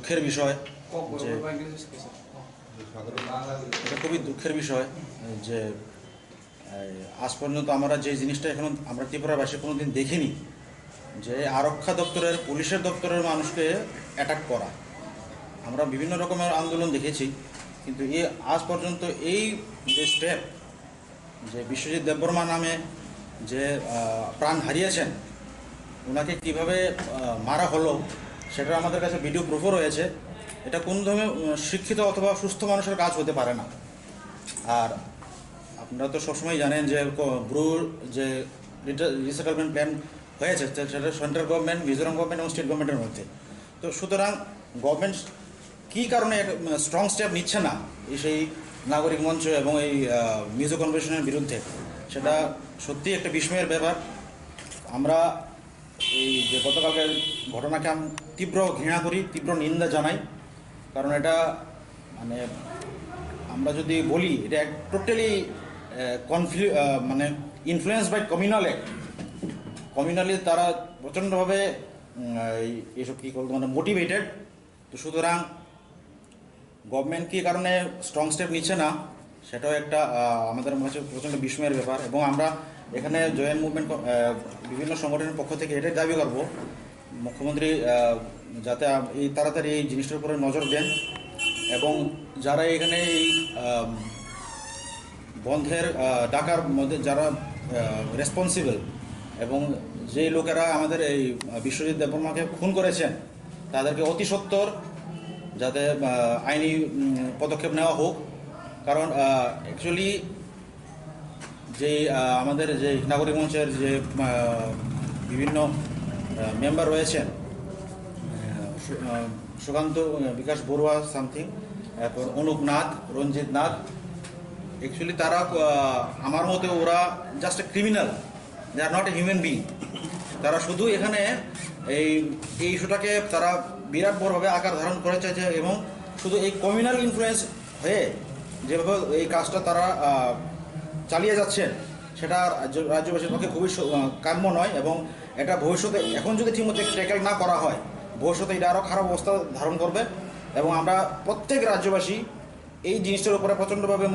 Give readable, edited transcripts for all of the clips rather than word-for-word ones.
দুঃখের বিষয় যে এটা খুবই দুঃখের বিষয় যে আজ পর্যন্ত আমরা যে জিনিসটা এখন আমরা ত্রিপুরাবাসী কোনো দিন দেখিনি, যে আরক্ষা দপ্তরের পুলিশের দপ্তরের মানুষকে অ্যাটাক করা। আমরা বিভিন্ন রকমের আন্দোলন দেখেছি, কিন্তু আজ পর্যন্ত এই যে স্টেপ, যে বিশ্বজিৎ দেববর্মা নামে যে প্রাণ হারিয়েছেন, ওনাকে কীভাবে মারা হলো সেটা আমাদের কাছে ভিডিও প্রুফও রয়েছে। এটা কোন ধরনের শিক্ষিত অথবা সুস্থ মানুষের কাজ হতে পারে না। আর আপনারা তো সবসময় জানেন যে ব্রুর যে রিসেটেলমেন্ট প্ল্যান হয়েছে সেটা সেন্ট্রাল গভর্নমেন্ট, মিজোরাম গভর্নমেন্ট এবং স্টেট গভর্নমেন্টের মধ্যে। তো সুতরাং গভর্নমেন্ট কী কারণে স্ট্রং স্টেপ নিচ্ছে না সেই নাগরিক মঞ্চ এবং এই মিজো কনভেনশনের বিরুদ্ধে, সেটা সত্যি একটা বিস্ময়ের ব্যাপার। আমরা এই যে গতকালকের ঘটনাকে আমি তীব্র ঘৃণা করি, তীব্র নিন্দা জানাই। কারণ এটা মানে আমরা যদি বলি এটা টোটালি মানে ইনফ্লুয়েন্স বাই কমিউনাল অ্যাক্ট। কমিউনালি তারা প্রচণ্ডভাবে এইসব কী করতো মানে মোটিভেটেড। তো সুতরাং গভর্নমেন্ট কী কারণে স্ট্রং স্টেপ নিচ্ছে না সেটাও একটা আমাদের কাছে প্রচণ্ড বিস্ময়ের ব্যাপার। এবং আমরা এখানে জয়েন্ট মুভমেন্ট বিভিন্ন সংগঠনের পক্ষ থেকে এটাই দাবি করব, মুখ্যমন্ত্রী যাতে এই তাড়াতাড়ি এই জিনিসটার উপরে নজর দেন এবং যারা এখানে এই বন্ধের ডাকার মধ্যে যারা রেসপন্সিবল এবং যে লোকেরা আমাদের এই বিশ্বজিৎ দেববর্মাকে খুন করেছেন তাদেরকে অতি সত্বর যাতে আইনি পদক্ষেপ নেওয়া হোক। কারণ অ্যাকচুয়ালি যে আমাদের যে নাগরিক মঞ্চের যে বিভিন্ন মেম্বার রয়েছেন, সুকান্ত বিকাশ বড়ুয়া সামথিং, তারপর অনুপ নাথ, রঞ্জিত নাথ, অ্যাকচুয়ালি তারা আমার মতে ওরা just a criminal, they are not a human being. তারা শুধু এখানে এই ইস্যুটাকে তারা বিরাট বড়ভাবে আকার ধারণ করে চাইছে এবং শুধু এই কমিউনাল ইনফ্লুয়েন্স হয়ে যেভাবে এই কাজটা তারা চালিয়ে যাচ্ছেন সেটা রাজ্যবাসীর পক্ষে খুবই কাম্য নয়। এবং এটা ভবিষ্যতে এখন যদি ঠিকমতো ট্যাকেল না করা হয়, ভবিষ্যতে এটা আরও খারাপ অবস্থা ধারণ করবে। এবং আমরা প্রত্যেক রাজ্যবাসী এই জিনিসটার উপরে প্রচণ্ডভাবে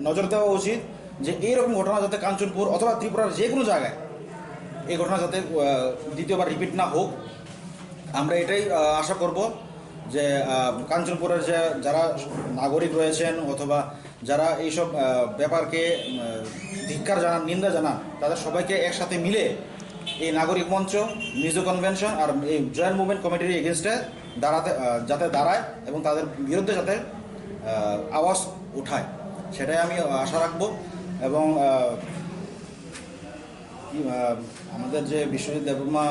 নজর দেওয়া উচিত যে এইরকম ঘটনা যাতে কাঞ্চনপুর অথবা ত্রিপুরার যে কোনো জায়গায় এই ঘটনা যাতে দ্বিতীয়বার রিপিট না হোক। আমরা এটাই আশা করব যে কাঞ্চনপুরের যে যারা নাগরিক রয়েছেন অথবা যারা এইসব ব্যাপারকে ধিক্কার জানান, নিন্দা জানান, তাদের সবাইকে একসাথে মিলে এই নাগরিক মঞ্চ, মিজো কনভেনশন আর এই জয়েন্ট মুভমেন্ট কমিটির এগেনস্টে যাতে দাঁড়ায় এবং তাদের বিরুদ্ধে যাতে আওয়াজ উঠায়, সেটাই আমি আশা রাখবো। এবং আমাদের যে বিশ্বজিৎ দেববর্মা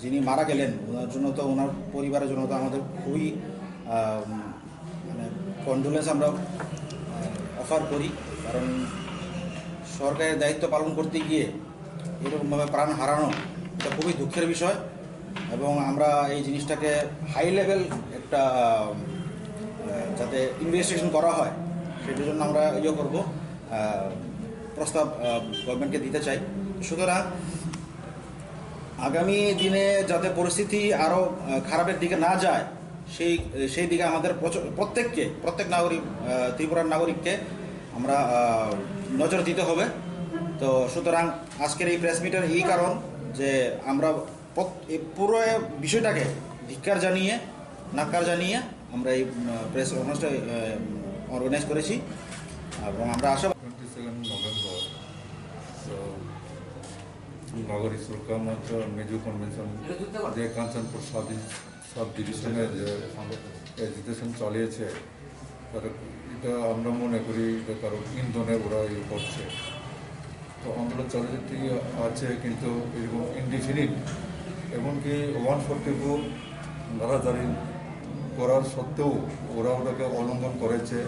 যিনি মারা গেলেন, ওনার জন্য তো ওনার পরিবারের জন্য তো আমাদের খুবই মানে কন্ডোলেন্স আমরা অফার করি। কারণ সরকারের দায়িত্ব পালন করতে গিয়ে এরকমভাবে প্রাণ হারানো এটা খুবই দুঃখের বিষয়। এবং আমরা এই জিনিসটাকে হাই লেভেল একটা যাতে ইনভেস্টিগেশন করা হয় সেটার জন্য আমরা করব, প্রস্তাব গভর্নমেন্টকে দিতে চাই। সুতরাং আগামী দিনে যাতে পরিস্থিতি আরও খারাপের দিকে না যায় সেই দিকে আমাদের প্রত্যেক নাগরিক, ত্রিপুরার নাগরিককে আমরা নজর দিতে হবে। তো সুতরাং আজকের এই প্রেস মিটের এই কারণ যে আমরা পুরো বিষয়টাকে ধিক্কার জানিয়ে, নাকার জানিয়ে আমরা এই প্রেস অনুষ্ঠান অর্গানাইজ করেছি এবং আমরা আশা নাগরিক সুরক্ষা মঞ্চ মিজো কনভেনশন যে কাঞ্চনপুর সাব ডিভিশনের যে এজিটেশন চালিয়েছে এটা আমরা মনে করি যে কারণ ইন্ধনে ওরা করছে। তো আন্দোলন চালিয়ে আছে কিন্তু এরকম ইনডিফিনিট, এমনকি 144 ধারাধারী করার সত্ত্বেও ওরা ওটাকে অলঙ্ঘন করেছে।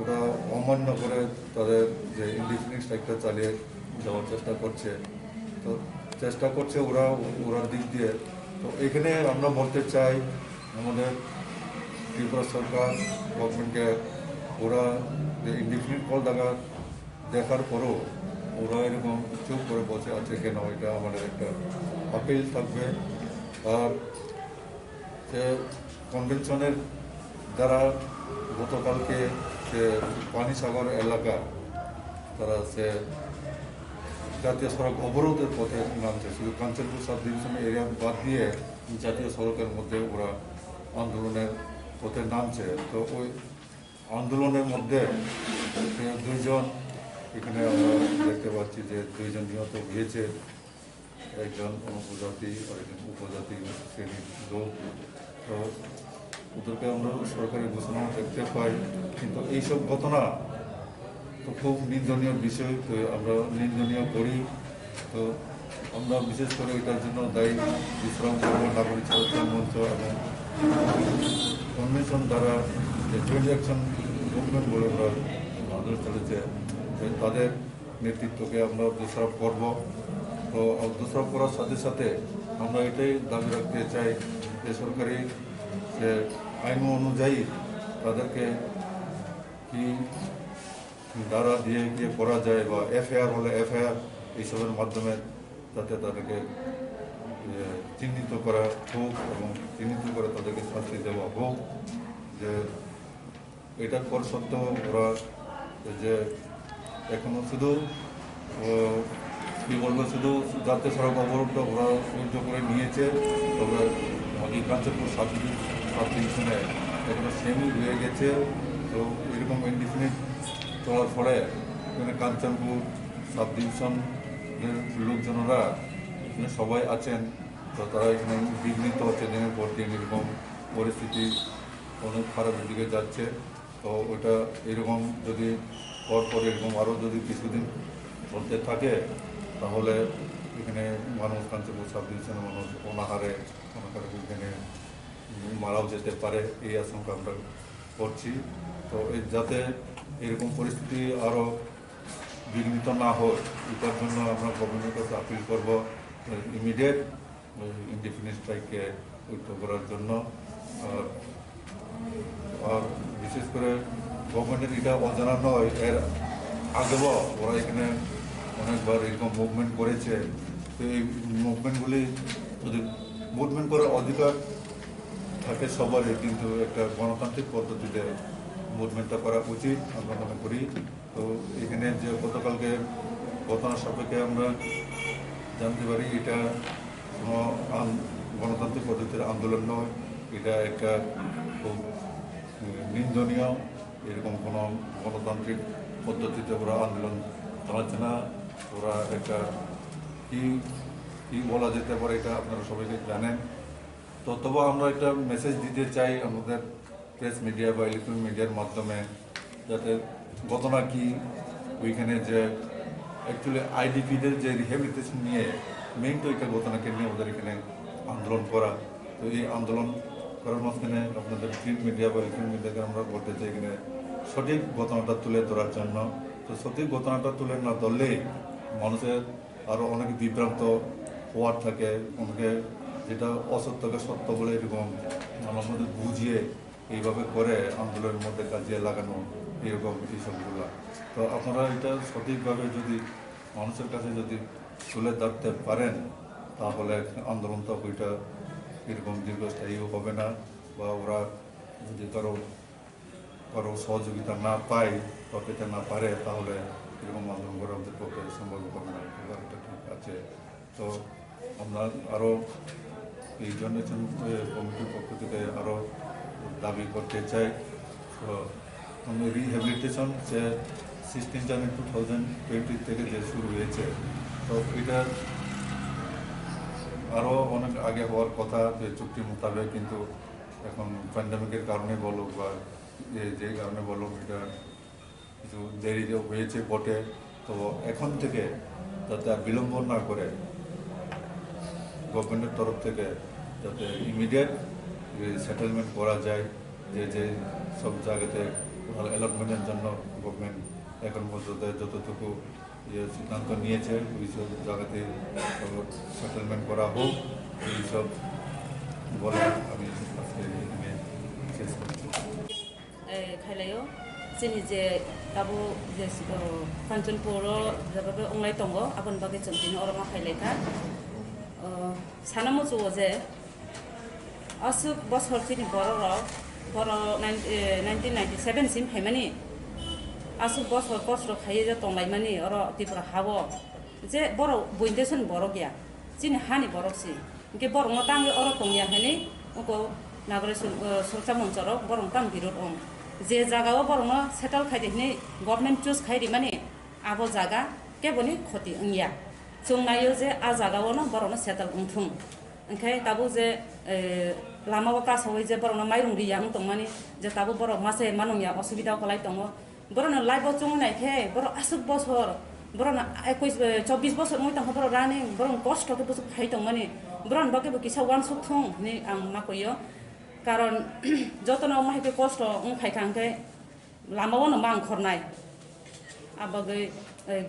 ওরা অমান্য করে তাদের যে ইনডিফিনিট স্ট্রাইকটা চালিয়ে যাওয়ার চেষ্টা করছে ওরার দিক দিয়ে। তো এখানে আমরা বলতে চাই আমাদের ত্রিপুরা সরকার গভর্নমেন্টকে, ওরা যে ইনডিফিনিট কল দেখার পরও ওরা এরকম চুপ করে বসে আছে কেন, এটা আমাদের একটা আপিল থাকবে। আর যে কনভেনশনের দ্বারা গতকালকে সে পানিসাগর এলাকা তারা সে জাতীয় সড়ক অবরোধের পথে নামছে। শুধু কাঞ্চনপুর সাব ডিভিশন এরিয়া বাদ দিয়ে জাতীয় সড়কের মধ্যে ওরা আন্দোলনের পথে নামছে। তো ওই আন্দোলনের মধ্যে দুইজন এখানে আমরা দেখতে পাচ্ছি যে দুইজন নিহত হয়েছে, একজন অনুপজাতি আর একজন উপজাতি শ্রেণীর লোক। তো ওদেরকে আমরা সরকারি ঘোষণা দেখতে পাই, কিন্তু এইসব ঘটনা তো খুব নিন্দনীয় বিষয়। তো আমরা নিন্দনীয় করি। তো আমরা বিশেষ করে এটার জন্য দায়ী বিশ্রাম করব নাগরিক সংরক্ষণ মঞ্চ এবং কনভেনশন দ্বারা যে জয়েন্ট অ্যাকশন মুভমেন্ট বলে ওরা আন্দোলন চলেছে, তাদের নেতৃত্বকে আমরা দোষারোপ করব। তো দোষারোপ করার সাথে সাথে আমরা এটাই দাবি রাখতে চাই যে সরকারি যে আইন অনুযায়ী তাদেরকে কি দ্বারা দিয়ে গিয়ে করা যায়, বা এফআইআর হলে এফআইআর এইসবের মাধ্যমে যাতে তাদেরকে চিহ্নিত করা হোক এবং চিহ্নিত করে তাদেরকে শাস্তি দেওয়া হোক। যে এটার পর সত্ত্বেও ওরা যে এখনো শুধু কী বলবো, শুধু জাতীয় সড়ক অবরোধটা ওরা সহ্য করে নিয়েছে, তবে আমাদের কাঞ্চনপুর সাব ডিভিশনে এখনো সেমই রয়ে গেছে। তো এরকম ইনডিফিনিট চলার ফলে এখানে কাঞ্চনপুর সাব ডিভিশনের লোকজনরা এখানে সবাই আছেন। তো তারা এখানে বিঘ্নিত হচ্ছে, দিনের পর দিন এরকম পরিস্থিতি অনেক খারাপের দিকে যাচ্ছে। তো ওইটা এরকম যদি পরপর এরকম আরও যদি কিছুদিন চলতে থাকে তাহলে এখানে মানুষ কাঞ্চনপুর সাব ডিভিশনের মানুষ অনাহারে এখানে মারাও যেতে পারে, এই আশঙ্কা আমরা করছি। তো যাতে এরকম পরিস্থিতি আরও বিঘ্নিত না হয়, এটার জন্য আমরা গভর্নমেন্টের কাছে আপিল করব ইমিডিয়েট ইনডিফিনিট স্ট্রাইককে উইথড্র করার জন্য। আর বিশেষ করে গভর্নমেন্টের এটা অজানা নয়, এর আগেও ওরা এখানে অনেকবার এরকম মুভমেন্ট করেছে। তো এই মুভমেন্টগুলি যদি মুভমেন্ট করার অধিকার থাকে সবারই, কিন্তু একটা গণতান্ত্রিক পদ্ধতিতে মুভমেন্টটা করা উচিত আমরা মনে করি। তো এখানে যে গতকালকে ঘটনার সাপেক্ষে আমরা জানতে পারি এটা কোনো গণতান্ত্রিক পদ্ধতির আন্দোলন নয়, এটা একটা খুব নিন্দনীয়। এরকম কোনো গণতান্ত্রিক পদ্ধতিতে ওরা আন্দোলন চালাচ্ছে না। ওরা একটা কি বলা যেতে পারে এটা আপনারা সবাইকে জানেন। তো তবু আমরা একটা মেসেজ দিতে চাই আমাদের প্রেস মিডিয়া বা ইলেকট্রনিক মিডিয়ার মাধ্যমে, যাতে ঘটনা কি ওইখানে যে অ্যাকচুয়ালি আইডিপিদের যে রিহ্যাবিলিটেশন নিয়ে মেইন তো একটা ঘটনাকে নিয়ে ওদের এখানে আন্দোলন করা। তো এই আন্দোলন করার মাঝখানে আপনাদের প্রিন্ট মিডিয়া বা ইলেকট্রনিক মিডিয়াকে আমরা বলতে চাই এখানে সঠিক ঘটনাটা তুলে ধরার জন্য। তো সঠিক ঘটনাটা তুলে না ধরলে মানুষের আরও অনেক বিভ্রান্ত হওয়ার থাকে, অনেকে যেটা অসত্যকে সত্য বলে এরকম আমার মধ্যে বুঝিয়ে এইভাবে করে আন্দোলনের মধ্যে কাজিয়ে লাগানো এরকম এইসবগুলো। তো আপনারা এটা সঠিকভাবে যদি মানুষের কাছে যদি তুলে ধরতে পারেন তাহলে আন্দোলনটা ওইটা এরকম দীর্ঘস্থায়ীও হবে না, বা ওরা যদি কারো সহযোগিতা না পায় বা পেতে না পারে তাহলে এরকম আন্দোলন করা ওদের পক্ষে সম্ভব হবে না। এটা ঠিক আছে। তো আমরা আরও এই জন্য কমিটির পক্ষ থেকে আরও দাবি করতে চাই। তো রিহ্যাবিলিটেশন যে 16 জানুয়ারি 2020 থেকে যে শুরু হয়েছে, তো এটা আরও অনেক আগে হওয়ার কথা যে চুক্তি মোতাবেক, কিন্তু এখন প্যান্ডামিকের কারণে বলুক বা যে কারণে বলুক এটা কিছু দেরি হয়েছে বটে। তো এখন থেকে যাতে আর বিলম্ব না করে গভর্নমেন্টের তরফ থেকে যাতে ইমিডিয়েট সেটেলমেন্ট করা যায়, যে সব জায়গাতে অ্যালটমেন্টের জন্য গভর্নমেন্ট এখন পর্যন্ত যতটুকু সিদ্ধান্ত নিয়েছে ওই সব জায়গাতে সেটেলমেন্ট করা হোক, এইসব বলে আমি আজকে এখানে শেষ করছি। খাইলাयो जोंनि जे आबो जे काञ्चनपुर जाबाबो अंलाय दङ आबन बागै जोंथिनो अरमा खाइलायखा साना मोजौ जे asuk bosor chini boro 1997 sim haimani asuk bosor kosro khaiye je tonglaimani oro Tripura habo je boro buindeson boro gya chini hani boro si ke boro ngotang oro tongya hani oko nagore surcha monchoro boro tang birod om je jaga o boro no settle khaide ni government choose khaidi mani abo jaga ke boni khoti ngya chungnayo je a jaga o no boro no settle ungthung ओंखाय Tabo जे लामाबो कासवै जे बरनो माइरं रियां तंमानि जे ताबो बर मासे मानंया असुबिदा खलाय तंग बरनो लाइबो चुंनायखे बर आसुक बसर बरनो 21 24 बसर মই तंग बर रानिं बरन कष्ट के बसु फाइ तंमानि बरन बाके किसा वान सुथुं नि आं माकयो कारण जतनो माहिबे कष्ट उं फाइखांखे लामाबो न मां खरनाय आबागै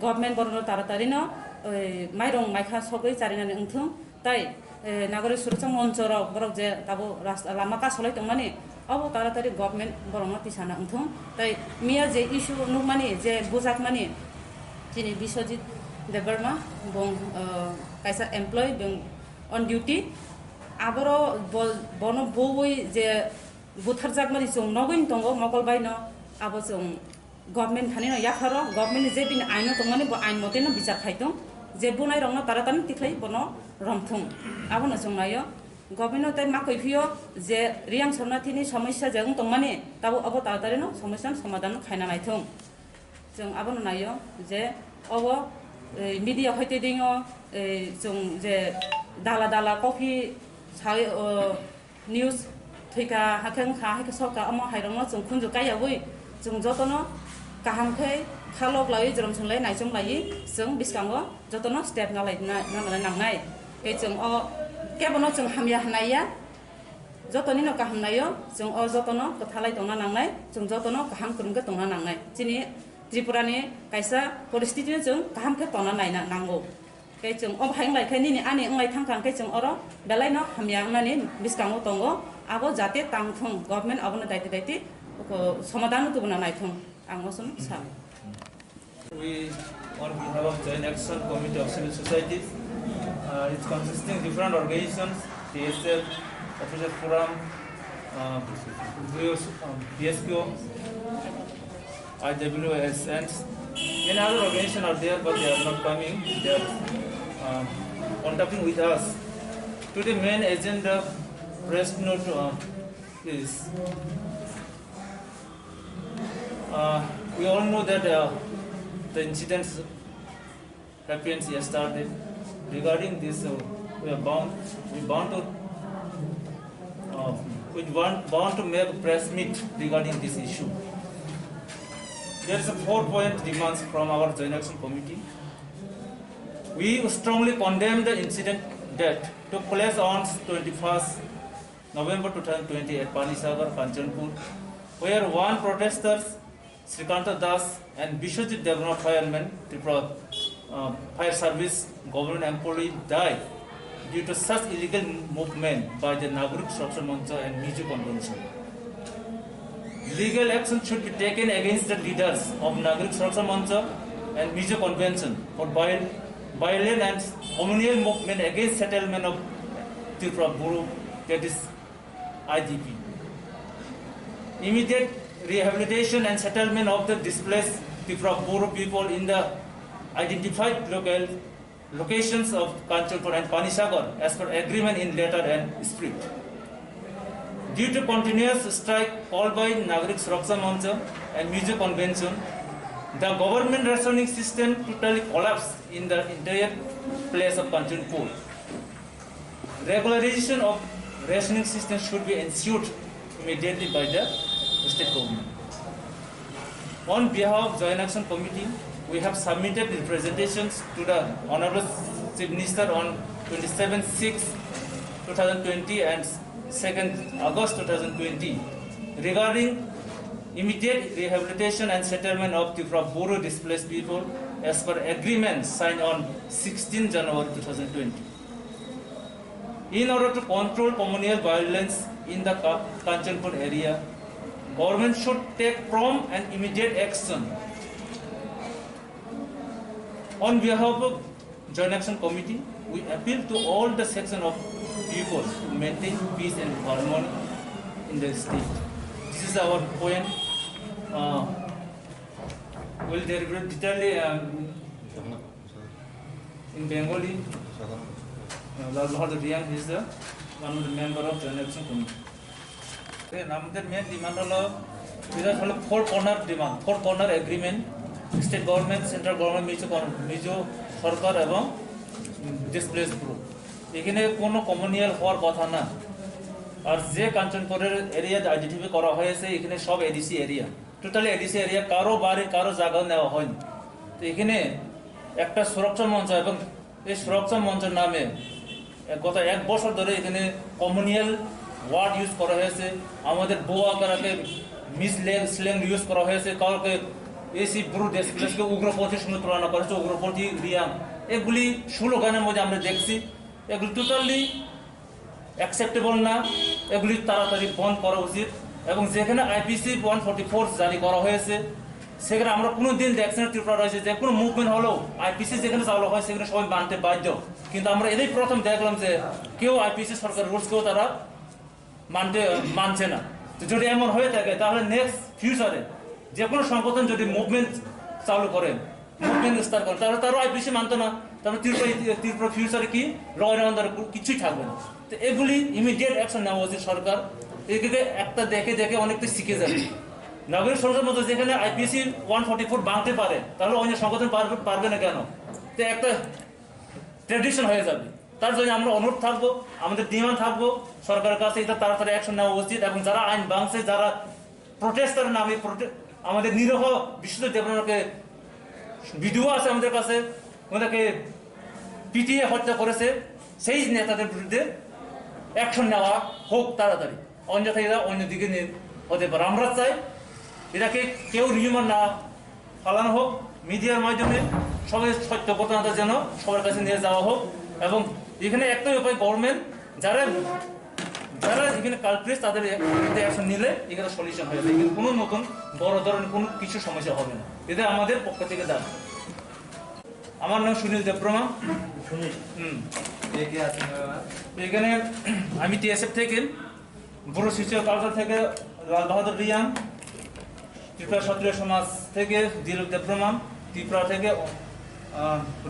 गभर्नमेन्ट बरनो तारातारि न माइरं माइखा सगै जारिनानै उंथुं ताइ नागरिक सुरक्षा मंचर बरक जे ताबो रास्ता लामा कासलाय तंमानि अब तारातारि गभर्नमेन्ट बरनो तिसाना उंथुं ताइ मिया जे इशु नुमानि जे बुजाक मानि जिनि बिश्वजित देबबर्मा बं कायसा एमप्लॉय बं अन ड्यूटी आबरो बनो बोवै जे बुथारजाक मानि जों नगैन तंगो मकलबाय न आबो जों गभर्नमेन्ट थानि न याखारो गभर्नमेन्ट जे बिन आइन तंमानि ब आइन मते न बिचार खायतों जे बुनाय रंना तारातानि तिख्लै बनो रमथुं आबोनो जोंनायो गभर्नमेन्ट ताइ माकैफियो जे रियां सरनाथिनि समस्या जों तंमानि ताबो अब तारातारि न समस्या समाधान खायना नायथुं जों आबोनो नायो जे अब मीडिया हयते दिङो जों जे दाला दाला कफि साय न्यूज थैका हाखें खा हाखे सरका अम हायरंनो जों खुनजु कायावै जों जतनो काहामखै खालक लायै जरम सोंलाय नायजों लायै जों बिसकांगो जतनो स्टेप नालाय नांनाय ए जों अ केबनो जों हामिया हानाया जतनि न काहामनायो जों अ जतनो कथालाय दंना नांनाय जों जतनो काहाम खुरुंगे दंना नांनाय जिनि त्रिपुरानि कायसा परिस्थिति जों काहामखे तना नायना नांगौ के जों अ हायं लायखाय नि आनि अंलाय थांखांखे जों अर बेलाय न हामिया नानि बिसकांगो दंगो आबो जाते तांथुं गभर्नमेन्ट आबोनो दायति समाधान तुबना नायथुं आं मसन सा We, on behalf of Joint Action Committee of Civil Society, it's consisting different organizations, TSL, Officer Forum, BSQ, IWS, and many other organizations are there, but they are not coming. They are contacting with us. Today, main agenda press note is we all know that the incidents happened yesterday. Regarding this, we want to make a press meet regarding this issue. There is a 4-point demands from our Joint Action Committee. We strongly condemn the incident that took place on 21st November 2020 at Panisagar, Kanchanpur, where one protester, Srikanta Das, and Bishwajit Devna fireman, Tripura Fire Service government employee died due to such illegal movement by the Nagarik Suraksa Mancha and Miju Convention. Legal action should be taken against the leaders of Nagarik Suraksa Mancha and Miju Convention for violent and communal movement against settlement of Tripura Buru, that is IDP. Immediate rehabilitation and settlement of the displaced Tripura Buru people in the identified locations of Kanchanpur and Panisagar as per agreement in letter and spirit. Due to continuous strike called by Nagarik Suraksa Mancha and Miju Convention, the government rationing system totally collapsed in the entire place of Kanchanpur. Regularization of rationing system should be ensured immediately by the state government. On behalf of Joint Action Committee, we have submitted representations to the Honorable Chief Minister on 27/6/2020 and 2nd August 2020 regarding immediate rehabilitation and settlement of Tripura Buru displaced people as per agreement signed on 16 January 2020. In order to control communal violence in the Kanchanpur area, government should take prompt and immediate action. On behalf of Joint Action Committee, we appeal to all the sections of people to maintain peace and harmony in the state. This is our point. We'll deliberate detailedly in Bengali. Lal Bahadur Riyan is the one of the member of Joint Action Committee. আমাদের main demand হলো এটা হলো four corner agreement state government central government Mizo সরকার এবং displace group এখানে কোনো communal হওয়ার কথা না। আর যে কাঞ্চনপুরের এরিয়া আইডেন্টিফাই করা হয়েছে এখানে সব ADC area, totally ADC area, কারো বাড়ি কারো জায়গা নেওয়া হয়নি। তো এখানে একটা সুরক্ষা মঞ্চ এবং এই সুরক্ষা মঞ্চের নামে গত 1 বছর ধরে এখানে কমিউনিয়াল ওয়ার্ড ইউজ করা হয়েছে, আমাদের বোয়া কারাকে স্ল্যাং ইউজ করা হয়েছে, কাউকে এসি ব্রু ডেসপ্লেসকে উগ্রপন্থীর সঙ্গে তুলনা করেছে, উগ্রপন্থী রিয়াং, এগুলি স্লোগানের মধ্যে আমরা দেখছি। এগুলি টোটালি অ্যাকসেপ্টেবল না, এগুলি তাড়াতাড়ি বন্ধ করা উচিত। এবং যেখানে আইপিসি 144 জারি করা হয়েছে সেখানে আমরা কোনো দিন দেখছি না ত্রিপুরা রয়েছে যে কোনো মুভমেন্ট হলেও আইপিসি যেখানে চালু হয় সেখানে সবাই মানতে বাধ্য, কিন্তু আমরা এটাই প্রথম দেখলাম যে কেউ আইপিসি সরকার রুলসকেও তারা মানছে না। তো যদি এমন হয়ে থাকে তাহলে নেক্সট ফিউচারে যে কোনো সংগঠন যদি মুভমেন্ট চালু করেন, মুভমেন্ট বিস্তার করেন, তাহলে তারও আইপিসি মানতো না, তাহলে ত্রিপুরা ফিউচারে কি ল অ্যান্ড অর্ডার কিছুই থাকবে না। তো এগুলি ইমিডিয়েট অ্যাকশন নেওয়া উচিত সরকার। এদিকে একটা দেখে অনেকটা শিখে যাবে। নাগরিক সমাজের মধ্যে যেখানে আইপিসি 144 ভাঙতে পারে তাহলে অন্য সংগঠন পারবে না কেন? তো একটা ট্র্যাডিশন হয়ে যাবে। তার জন্য আমরা অনুরোধ থাকবো, আমাদের ডিমান্ড থাকবো সরকারের কাছে এটা তাড়াতাড়ি অ্যাকশন নেওয়া উচিত। এবং যারা আইন ভাঙছে, যারা প্রোটেস্টার নামে আমাদের নিরহ বিশ্বজিৎ দেববর্মাকে ভিডিও আছে আমাদের কাছে, ওদেরকে পিটিয়ে হত্যা করেছে, সেই নেতাদের বিরুদ্ধে অ্যাকশন নেওয়া হোক তাড়াতাড়ি, অন্যথায় এরা অন্যদিকে হতে পারে। আমরা চাই এটাকে কেউ রিউমার না ফালানো হোক, মিডিয়ার মাধ্যমে সবাই সত্য ঘটনাটা যেন সবার কাছে নিয়ে যাওয়া হোক। এবং এখানে একটাই উপায়, গভর্নমেন্ট যারা এখানে কালপ্রিট তাদের অ্যাকশন নিলে এখানে সলিউশন হয়ে যায়, কিন্তু কোনো নতুন বড় ধরনের কোনো কিছু সমস্যা হবে না। এটা আমাদের পক্ষ থেকে দাবি। আমার নাম সুনীল দেববর্মা। এখানে আমি টিএসএফ থেকে, বুড়ো শিশু কালচার থেকে লাল বাহাদুর রিয়াং, ত্রিপুরা ক্ষত্রিয় সমাজ থেকে দিলীপ দেববর্মা, ত্রিপুরা থেকে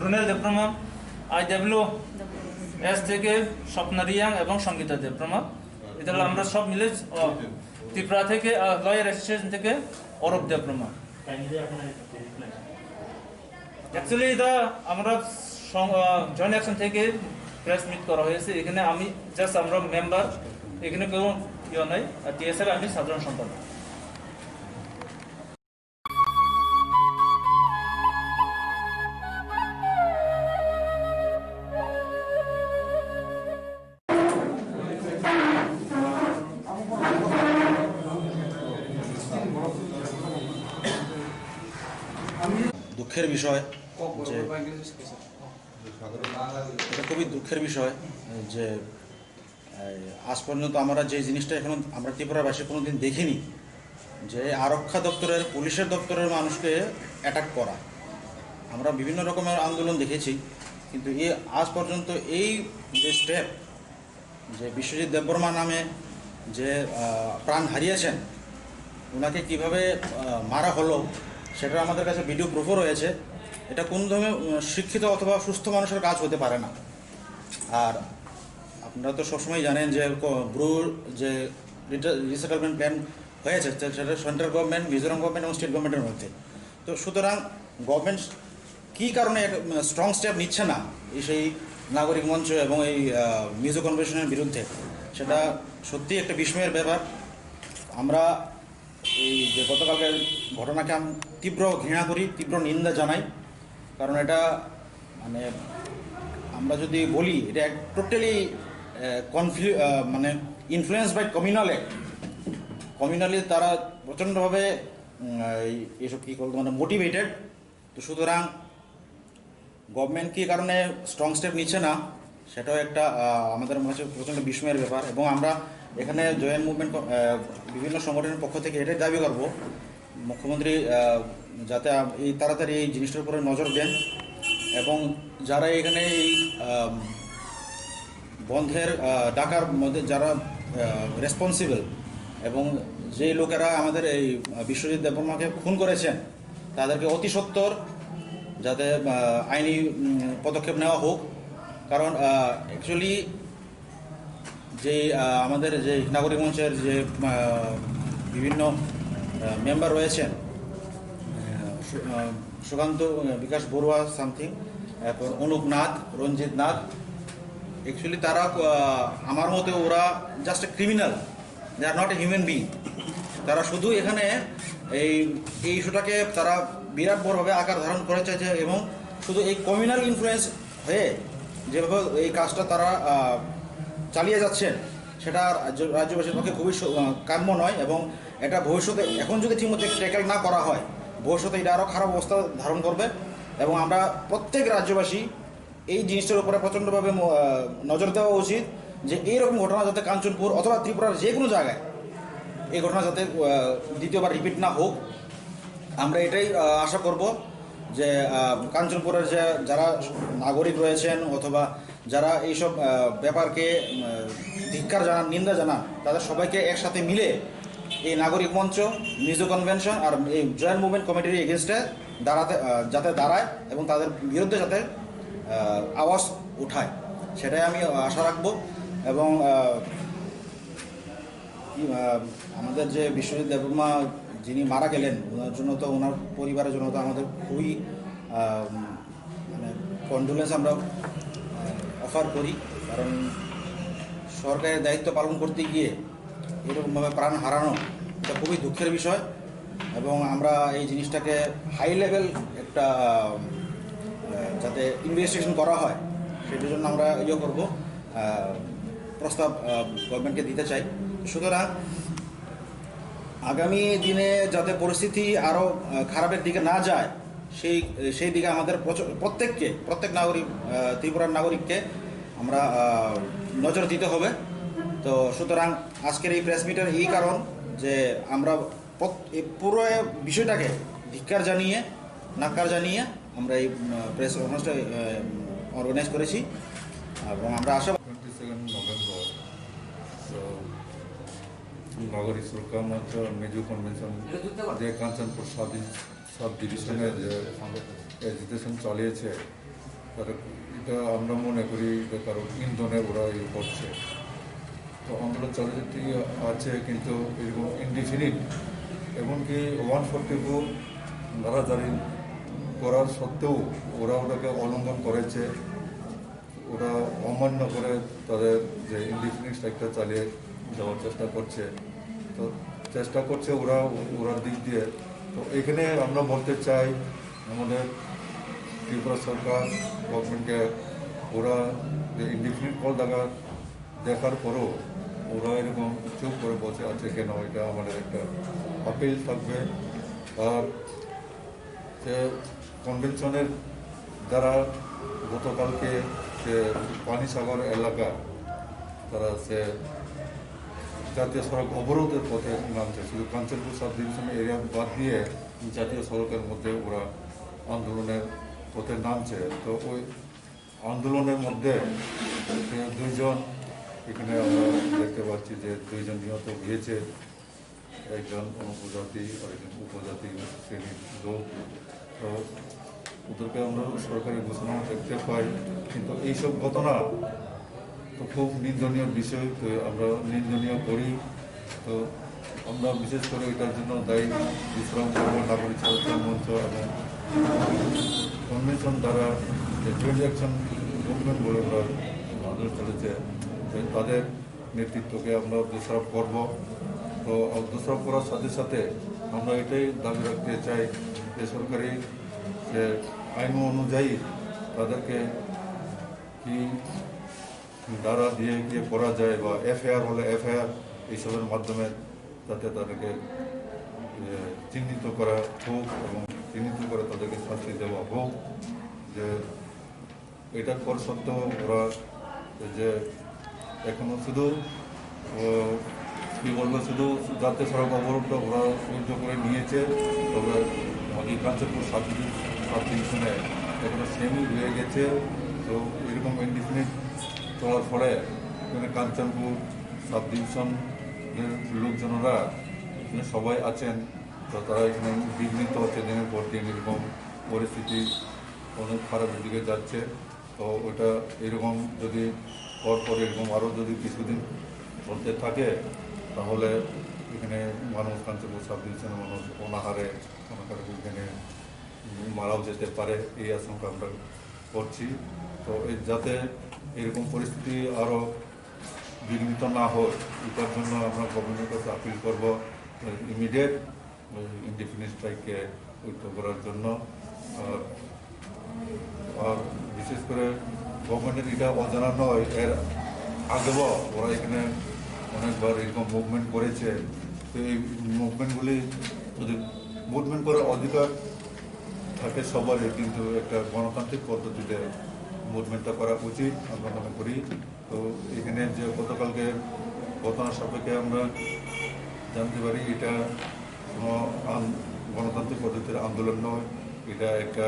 রুনেল দেববর্মা, IWS থেকে স্বপ্না রিয়াং এবং সঙ্গীতা দেববর্মা। এটা আমরা সব মিলে ত্রিপুরা থেকে লয়ার অ্যাসোসিয়েশন থেকে অরূপ দেববর্মা। অ্যাকচুয়ালি এটা আমরা জয়েন্ট অ্যাকশন থেকে প্রেস মিট করা হয়েছে। এখানে আমি জাস্ট আমরা মেম্বার, এখানে কেউ ইয়ে নাই। আর টিএসএফ আমি সাধারণ সম্পাদক। দুঃখের বিষয় যে এটা খুবই দুঃখের বিষয় যে আজ পর্যন্ত আমরা যে জিনিসটা এখন আমরা ত্রিপুরাবাসী কোনোদিন দেখিনি, যে আরক্ষা দপ্তরের পুলিশের দপ্তরের মানুষকে অ্যাটাক করা। আমরা বিভিন্ন রকমের আন্দোলন দেখেছি, কিন্তু আজ পর্যন্ত এই যে স্টেপ, যে বিশ্বজিৎ দেববর্মা নামে যে প্রাণ হারিয়েছেন, ওনাকে কিভাবে মারা হলো সেটা আমাদের কাছে ভিডিও প্রুফও রয়েছে। এটা কোন ধরনের শিক্ষিত অথবা সুস্থ মানুষের কাজ হতে পারে না। আর আপনারা তো সবসময় জানেন যে ব্রুর যে রিসেটেলমেন্ট প্ল্যান হয়েছে সেটা সেন্ট্রাল গভর্নমেন্ট, মিজোরাম গভর্নমেন্ট এবং স্টেট গভর্নমেন্টের মধ্যে। তো সুতরাং গভর্নমেন্ট কী কারণে স্ট্রং স্টেপ নিচ্ছে না সেই নাগরিক মঞ্চ এবং এই মিজো কনভেনশনের বিরুদ্ধে, সেটা সত্যি একটা বিস্ময়ের ব্যাপার। আমরা এই যে গতকালকের ঘটনাকে আমি তীব্র ঘৃণা করি, তীব্র নিন্দা জানাই। কারণ এটা মানে আমরা যদি বলি এটা টোটালি মানে ইনফ্লুয়েন্স বাই কমিউনালি তারা প্রচণ্ডভাবে এইসব কী করতো মানে মোটিভেটেড। তো সুতরাং গভর্নমেন্ট কী কারণে স্ট্রং স্টেপ নিচ্ছে না সেটাও একটা আমাদের কাছে প্রচণ্ড বিস্ময়ের ব্যাপার। এবং আমরা এখানে জয়েন্ট মুভমেন্ট বিভিন্ন সংগঠনের পক্ষ থেকে এটাই দাবি করব, মুখ্যমন্ত্রী যাতে এই তাড়াতাড়ি এই জিনিসটার উপরে নজর দেন এবং যারা এখানে এই বন্ধের ডাকার মধ্যে যারা রেসপন্সিবল এবং যে লোকেরা আমাদের এই বিশ্বজিৎ দেববর্মাকে খুন করেছেন তাদেরকে অতি সত্বর যাতে আইনি পদক্ষেপ নেওয়া হোক। কারণ অ্যাকচুয়ালি যে আমাদের যে নাগরিক মঞ্চের যে বিভিন্ন মেম্বার রয়েছেন, সুকান্ত বিকাশ বড়ুয়া সামথিং, তারপর অনুপ নাথ, রঞ্জিত নাথ, অ্যাকচুয়ালি তারা আমার মতে ওরা just a criminal, they are not a human being. তারা শুধু এখানে এই ইস্যুটাকে তারা বিরাট বড়ভাবে আকার ধারণ করে চাইছে এবং শুধু এই কমিউনাল ইনফ্লুয়েন্স হয়ে যেভাবে এই কাজটা তারা চালিয়ে যাচ্ছেন সেটা রাজ্যবাসীর পক্ষে খুবই কাম্য নয় এবং এটা ভবিষ্যতে এখন যদি ঠিকমতো ট্যাকেল না করা হয় ভবিষ্যতে এটা আরও খারাপ অবস্থা ধারণ করবে। এবং আমরা প্রত্যেক রাজ্যবাসী এই জিনিসটার উপরে প্রচণ্ডভাবে নজর দেওয়া উচিত যে এইরকম ঘটনা যাতে কাঞ্চনপুর অথবা ত্রিপুরার যে কোনো জায়গায় এই ঘটনা যাতে দ্বিতীয়বার রিপিট না হোক। আমরা এটাই আশা করব যে কাঞ্চনপুরের যে যারা নাগরিক রয়েছেন অথবা যারা এইসব ব্যাপারকে ধিক্কার জানান, নিন্দা জানান, তাদের সবাইকে একসাথে মিলে এই নাগরিক মঞ্চ, মিজো কনভেনশন আর এই জয়েন্ট মুভমেন্ট কমিটির এগেনস্টে যাতে দাঁড়ায় এবং তাদের বিরুদ্ধে যাতে আওয়াজ উঠায় সেটাই আমি আশা রাখবো। এবং আমাদের যে বিশ্বজিৎ দেববর্মা যিনি মারা গেলেন ওনার জন্য তো ওনার পরিবারের জন্য তো আমাদের খুবই মানে কন্ডোলেন্স আমরা অফার করি। কারণ সরকারের দায়িত্ব পালন করতে গিয়ে এরকমভাবে প্রাণ হারানো এটা খুবই দুঃখের বিষয় এবং আমরা এই জিনিসটাকে হাই লেভেল একটা যাতে ইনভেস্টিগেশন করা হয় সেটার জন্য আমরা করব, প্রস্তাব গভর্নমেন্টকে দিতে চাই। সুতরাং আগামী দিনে যাতে পরিস্থিতি আরও খারাপের দিকে না যায় সেই দিকে আমাদের প্রত্যেক নাগরিক, ত্রিপুরার নাগরিককে আমরা নজর দিতে হবে। তো সুতরাং আজকের এই প্রেস মিটের এই কারণ যে আমরা পুরো বিষয়টাকে ধিক্কার জানিয়ে, নাকার জানিয়ে আমরা এই প্রেস অনুষ্ঠান অর্গানাইজ করেছি এবং আমরা আশা 22 November, so নাগরিক সুরক্ষা মঞ্চ মেজু কনভেনশন যে কাঞ্চনপুর সাব ডিভিশনের যে এজিটেশন চালিয়েছে এটা আমরা মনে করি যে কারণ ইন্ধনে ওরা করছে। তো আন্দোলন চালিয়ে আছে কিন্তু এরকম ইনডিফিনিট এমনকি 144 ধারাধারী করার সত্ত্বেও ওরা ওটাকে অলঙ্ঘন করেছে, ওরা অমান্য করে তাদের যে ইনডিফিনিট স্ট্রাইকটা চালিয়ে যাওয়ার চেষ্টা করছে। তো চেষ্টা করছে ওরার দিক দিয়ে। তো এখানে আমরা বলতে চাই আমাদের ত্রিপুরা সরকার গভর্নমেন্টকে ওরা যে ইনডিফিনিট কল দেখার পরও ওরা এরকম চুপ করে বসে আছে কেন, এটা আমাদের একটা আপিল থাকবে। আর যে কনভেনশনের দ্বারা গতকালকে সে পানিসাগর এলাকা তারা সে জাতীয় সড়ক অবরোধের পথে নামছে, শুধু কাঞ্চনপুর সাব ডিভিশন এরিয়া বাদ দিয়ে জাতীয় সড়কের মধ্যে ওরা আন্দোলনের পথে নামছে। তো ওই আন্দোলনের মধ্যে 2 জন এখানে আমরা দেখতে পাচ্ছি যে 2 জন নিহত হয়েছে, একজন অনুপজাতি আর একজন উপজাতি শ্রেণীর লোক। তো ওদেরকে আমরা সরকারি ঘোষণা দেখতে পাই, কিন্তু এইসব ঘটনা তো খুব নিন্দনীয় বিষয়, তো আমরা নিন্দনীয় করি। তো আমরা বিশেষ করে এটার জন্য দায়ী বিশ্রাম করব নাগরিক সুরক্ষা মঞ্চ এবং কনভেনশন দ্বারা যে জয়েন্ট অ্যাকশন মুভমেন্ট বলে ওরা আন্দোলন চলেছে তাদের নেতৃত্বকে আমরা দোষারোপ করব। তো দোষারোপ করার সাথে সাথে আমরা এটাই দাবি রাখতে চাই যে সরকারি যে আইন অনুযায়ী তাদেরকে কি দ্বারা দিয়ে গিয়ে করা যায় বা এফআইআর হলে এফআইআর এইসবের মাধ্যমে যাতে তাদেরকে চিহ্নিত করা হোক এবং চিহ্নিত করে তাদেরকে শাস্তি দেওয়া হোক। যে এটার পর সত্ত্বেও ওরা যে এখনো শুধু কী বলবো শুধু জাতীয় সড়ক অবরোধটা ওরা সহ্য করে নিয়েছে, তবে এই কাঞ্চনপুর সাব ডিভিশনে এখনো সেমই রয়ে গেছে। তো এরকম ইনডিফিনিট চলার ফলে এখানে কাঞ্চনপুর সাব ডিভিশনের লোকজনরা এখানে সবাই আছেন, তো তারা এখানে বিঘ্নিত হচ্ছে দিনের পর দিন, এরকম পরিস্থিতি অনেক খারাপের দিকে যাচ্ছে। তো ওটা এরকম যদি পরপর এরকম আরও যদি কিছুদিন চলতে থাকে তাহলে এখানে মানুষ কাঞ্চনপুর সাব ডিভিশনের মানুষ অনাহারে এখানে মারাও যেতে পারে, এই আশঙ্কা আমরা করছি। তো যাতে এরকম পরিস্থিতি আরও বিঘ্নিত না হয়, এটার জন্য আমরা গভর্নমেন্টের কাছে আপিল করব ইমিডিয়েট ইনডিফিনিট স্ট্রাইককে উদ্যোগ করার জন্য। আর বিশেষ করে গভর্নমেন্টের এটা অজানা নয়, এর আগেও ওরা এখানে অনেকবার এরকম মুভমেন্ট করেছে। তো এই মুভমেন্টগুলি যদি মুভমেন্ট করার অধিকার থাকে সবারই, কিন্তু একটা গণতান্ত্রিক পদ্ধতিতে মুভমেন্টটা করা উচিত আমরা মনে করি। তো এখানে যে গতকালকে ঘটনা সাপেক্ষে আমরা জানতে পারি এটা কোনো গণতান্ত্রিক পদ্ধতির আন্দোলন নয়, এটা একটা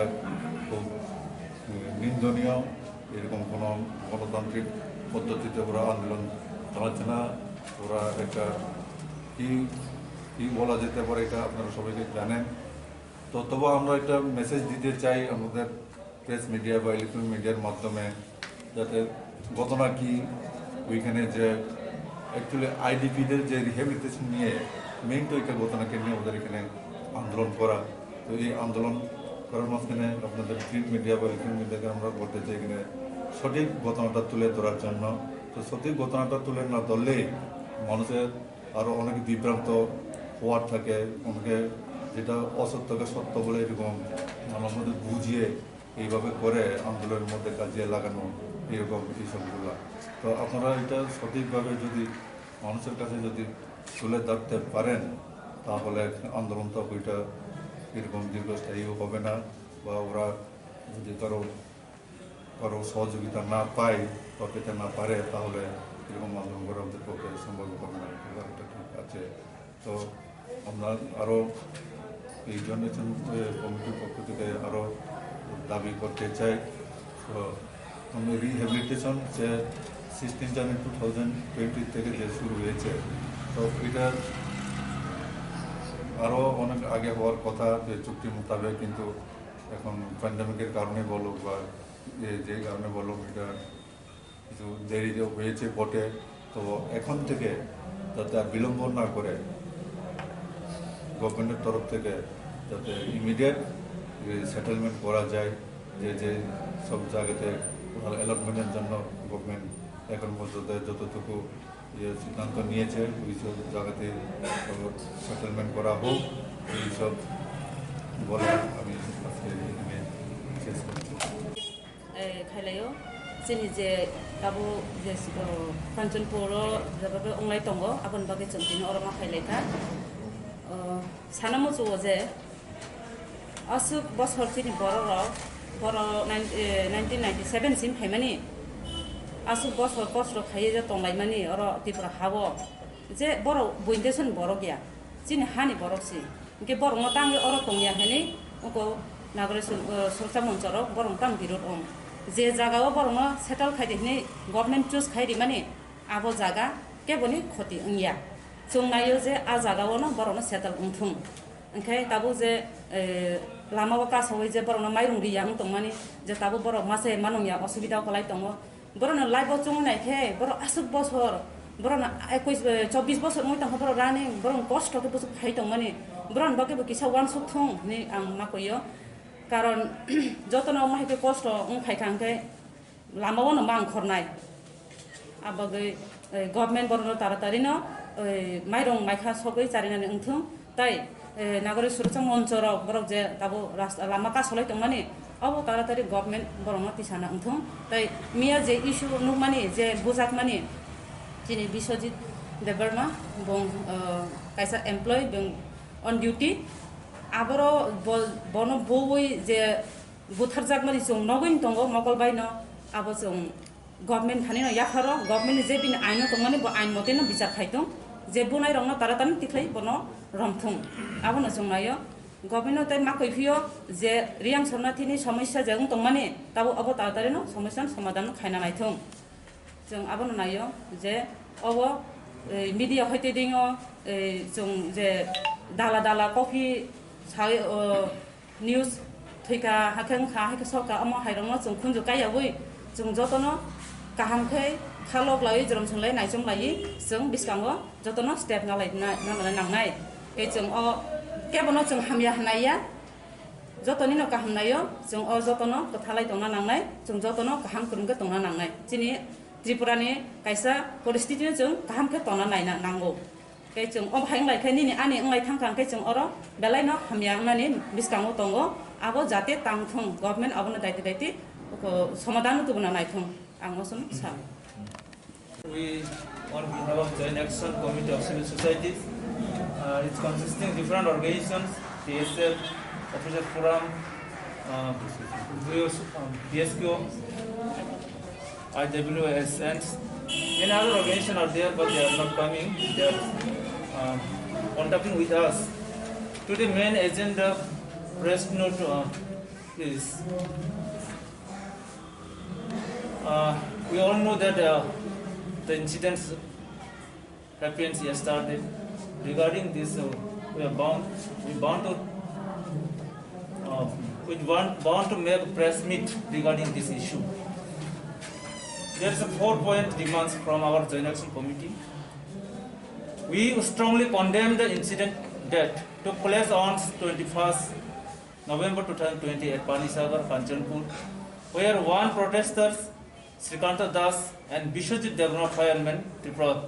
খুব নিন্দনীয়। এরকম কোনো গণতান্ত্রিক পদ্ধতিতে ওরা আন্দোলন চালাচ্ছে না, ওরা একটা কি বলা যেতে পারে এটা আপনারা সবাইকে জানেন। তো তবু আমরা একটা মেসেজ দিতে চাই আমাদের প্রেস মিডিয়া বা ইলেকট্রনিক মিডিয়ার মাধ্যমে, যাতে ঘটনা কি ওইখানে যে অ্যাকচুয়ালি আইডিপিদের যে রিহ্যাবিলিটেশন নিয়ে মেইন তো এটা ঘটনাকে নিয়ে ওদের এখানে আন্দোলন করা। তো এই আন্দোলন করার মাঝখানে আপনাদের প্রিন্ট মিডিয়া বা ইলেকট্রনিক মিডিয়াকে আমরা বলতে চাই এখানে সঠিক ঘটনাটা তুলে ধরার জন্য। তো সঠিক ঘটনাটা তুলে না ধরলে মানুষের আরও অনেক বিভ্রান্ত হওয়ার থাকে, অনেকে যেটা অসত্যকে সত্য বলে এরকম আমার মধ্যে বুঝিয়ে এইভাবে করে আন্দোলনের মধ্যে কাজে লাগানো এরকম এইসবগুলো। তো আপনারা এটা সঠিকভাবে যদি মানুষের কাছে যদি তুলে ধরতে পারেন তাহলে আন্দোলনটা ওইটা এরকম দীর্ঘস্থায়ীও হবে না, বা ওরা যদি কারো সহযোগিতা না পায় বা পেতে না পারে তাহলে এরকম আন্দোলন করা ওদের পক্ষে সম্ভব হবে না। এটা ঠিক আছে। তো আমরা আরও এই জন্য কমিটির পক্ষ থেকে আরও দাবি করতে চাই। তো রিহ্যাবিলিটেশন যে 16 জানুয়ারি 2020 থেকে যে শুরু হয়েছে, তো এটা আরও অনেক আগে হওয়ার কথা যে চুক্তি মোতাবেক, কিন্তু এখন প্যান্ডামিকের কারণে বলুক বা যে কারণে বলুক এটা কিছু দেরি হয়েছে বটে। তো এখন থেকে যাতে আর বিলম্ব না করে গভর্নমেন্টের তরফ থেকে যাতে ইমিডিয়েট সেটেলমেন্ট করা যায়, যে সব জায়গাতে অ্যালটমেন্টের জন্য গভর্নমেন্ট এখন পর্যন্ত যতটুকু সিদ্ধান্ত নিয়েছে ওই সব জায়গাতে সেটেলমেন্ট করা হোক, এইসব বলে আমি আজকে এখানে শেষ করছি। খাইলাयो जोंनि जे दाबो जे काञ्चनपुर जाबाबो अंलाय दङ आबोन बागै जोंदिनो अरमा खाइलायखा साना मजुओ जे असुक बसरथिनि बर 1997 सिम हायमानि असुक बसर कष्ट खायो जे दंलायमानि अर तिपुरा हाबो जे बर बइन्देसन बर गया जिनि हानि बरसि के बरङ तांगे अर दंया हेनि उको नागरिक सुरक्षा मन्चर बरङ तां बिरोध अं जे जागाव बरङ सेटल खाइदिनि गभर्नमेन्ट चुज खाइदि माने आबो जागा केबोनि खति अंगिया जों नायो जे आ जागावनो बरङ सेटल उंथुं ओंखाय दाबो जे लामाव कासावै जे बरङ माइरं गैया दं माने जे दाबो बर मासे मानंया असुबिदा खलाय दङ बरङ लाइफ जों नायखे बर आसुक बसर बरङ 24 बसर মই तंख बर राने बरङ कष्ट के बसु खाइ दं माने बरङ बाके किसा वान सुथुं नि आं माकयो कारण जतन माहिके कष्ट खाइखांखे लामावनो मां खरनाय आबागै गभर्नमेन्ट बरङ तारातारि न माइरं माइखा सगै जारिनानै उंथुं ताइ नागरिक सुरक्षा मन्चर बरक जे दाबो रास्ता लामा कासलाय दं माने अब तारातारि गभर्नमेन्ट बरङ तिसाना उंथुं ताइ मिया जे इस्यु नुमानि जे बुजाक माने दिनै बिश्वजित देबबर्मा बं कायसा एमप्लय बं अन डिउटी आबर बन बय जे बुथारजाक माने जों नगैन दङ मगलबाय न अब जों गभर्नमेन्ट थानि न याखार गभर्नमेन्ट जे बिन आइन दं माने आइन मते न बिचार खाइदों जे बुनाय रंना तारातारि तिख्लै बन रमथुं आबनो जों नायो गभर्नमेन्ट ताइ मा कइफियो जे रियां शरणार्थीनि समस्या जों दं माने दाबो अब तारातारि न समस्या समाधान खायना नायथुं जों आबोनो नायो जे अबो मिडिया हयते दिङो जों जे दाला दाला कफि साय निउज थैका हाखें खा हाखे सरका अमा हाइरंनो जों खुनजु गायावै जों जतनो काहामखै खालक लायै जरम सोंलाय नायजों लायै जों बिसकांगो जतनो स्टेप नांनाय ए जों अ केबनो जों हामिया हानाया जतनि न काहाम नायो जों अ जतनो कथालाय दंना नांनाय जों जतनो काहाम खुरुमखौ दंना नांनाय दिनै त्रिपुरानि कायसा परिस्थितिनो जों काहामखौ दंना नायना नांगौ के जों अब हायं लायखाय निनि आनि अंलाय थांखांखाय जों अर बेलायनो हामिया नानि बिसकांगो दंगो आबो जाते तांथों गभर्नमेन्ट आबोनो दायति दायति समाधान तुबना नायथों आं मसन सा We, on behalf of Joint Action Committee of Civil Society, it's consisting of different organizations, TSF, Officer Forum, BSQ, IWS, and many other organizations are there, but they are not coming. They are contacting with us. Today, main agenda press note is we all know that the incidents happened yesterday. Regarding this, we bound to make a press meet regarding this issue. There is a 4-point demands from our Joint Action Committee. We strongly condemn the incident that took place on 21st November 2020 at Panisagar, Kanchanpur, where one protester, Srikanta Das, and Bishwajit Devnath fireman, Tripura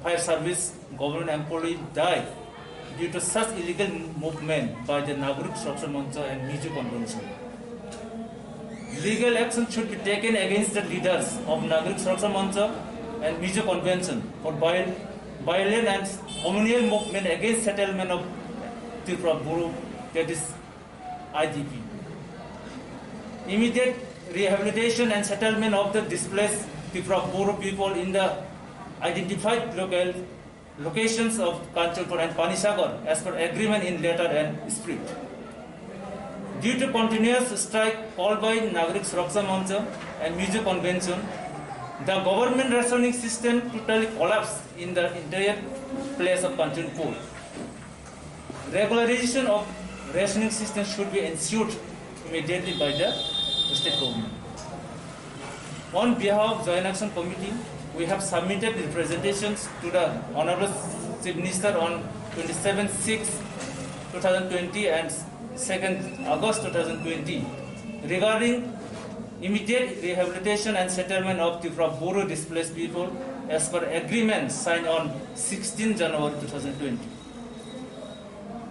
Fire Service government employee died due to such illegal movement by the Nagarik Structure Mancha and Miju Convention. Legal action should be taken against the leaders of Nagarik Structure Mancha and Miju Convention for violent and communal movement against settlement of Tripura Buru, that is IDP. Immediate rehabilitation and settlement of the displaced Tripura Buru people in the identified locations of Kanchanpur and Panisagar as per agreement in letter and spirit. Due to continuous strike called by Nagarik Suraksha Mancha and Miju Convention, the government rationing system totally collapsed in the entire place of Kanchanpur. Regularization of rationing system should be ensured immediately by the state government. On behalf of Joint Action Committee, we have submitted representations to the Honorable Chief Minister on 27/6/2020 and 2nd August 2020 regarding immediate rehabilitation and settlement of Tripura Buru displaced people as per agreement signed on 16 January 2020.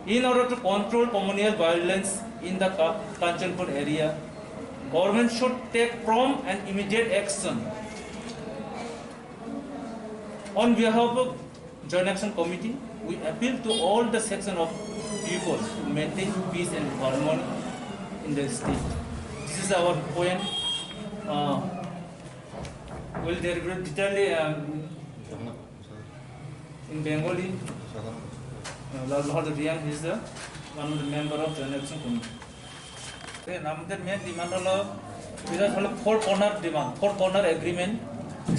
In order to control communal violence in the Kanchanpur area, government should take prompt and immediate action. On behalf of Joint Action Committee, we appeal to all the section of people to maintain peace and harmony in the state. This is our point. We'll deliberate detailedly in Bengali. Lal Bahadur Riyan is the one of the member of Joint Action Committee. আমাদের main demand হলো four corner agreement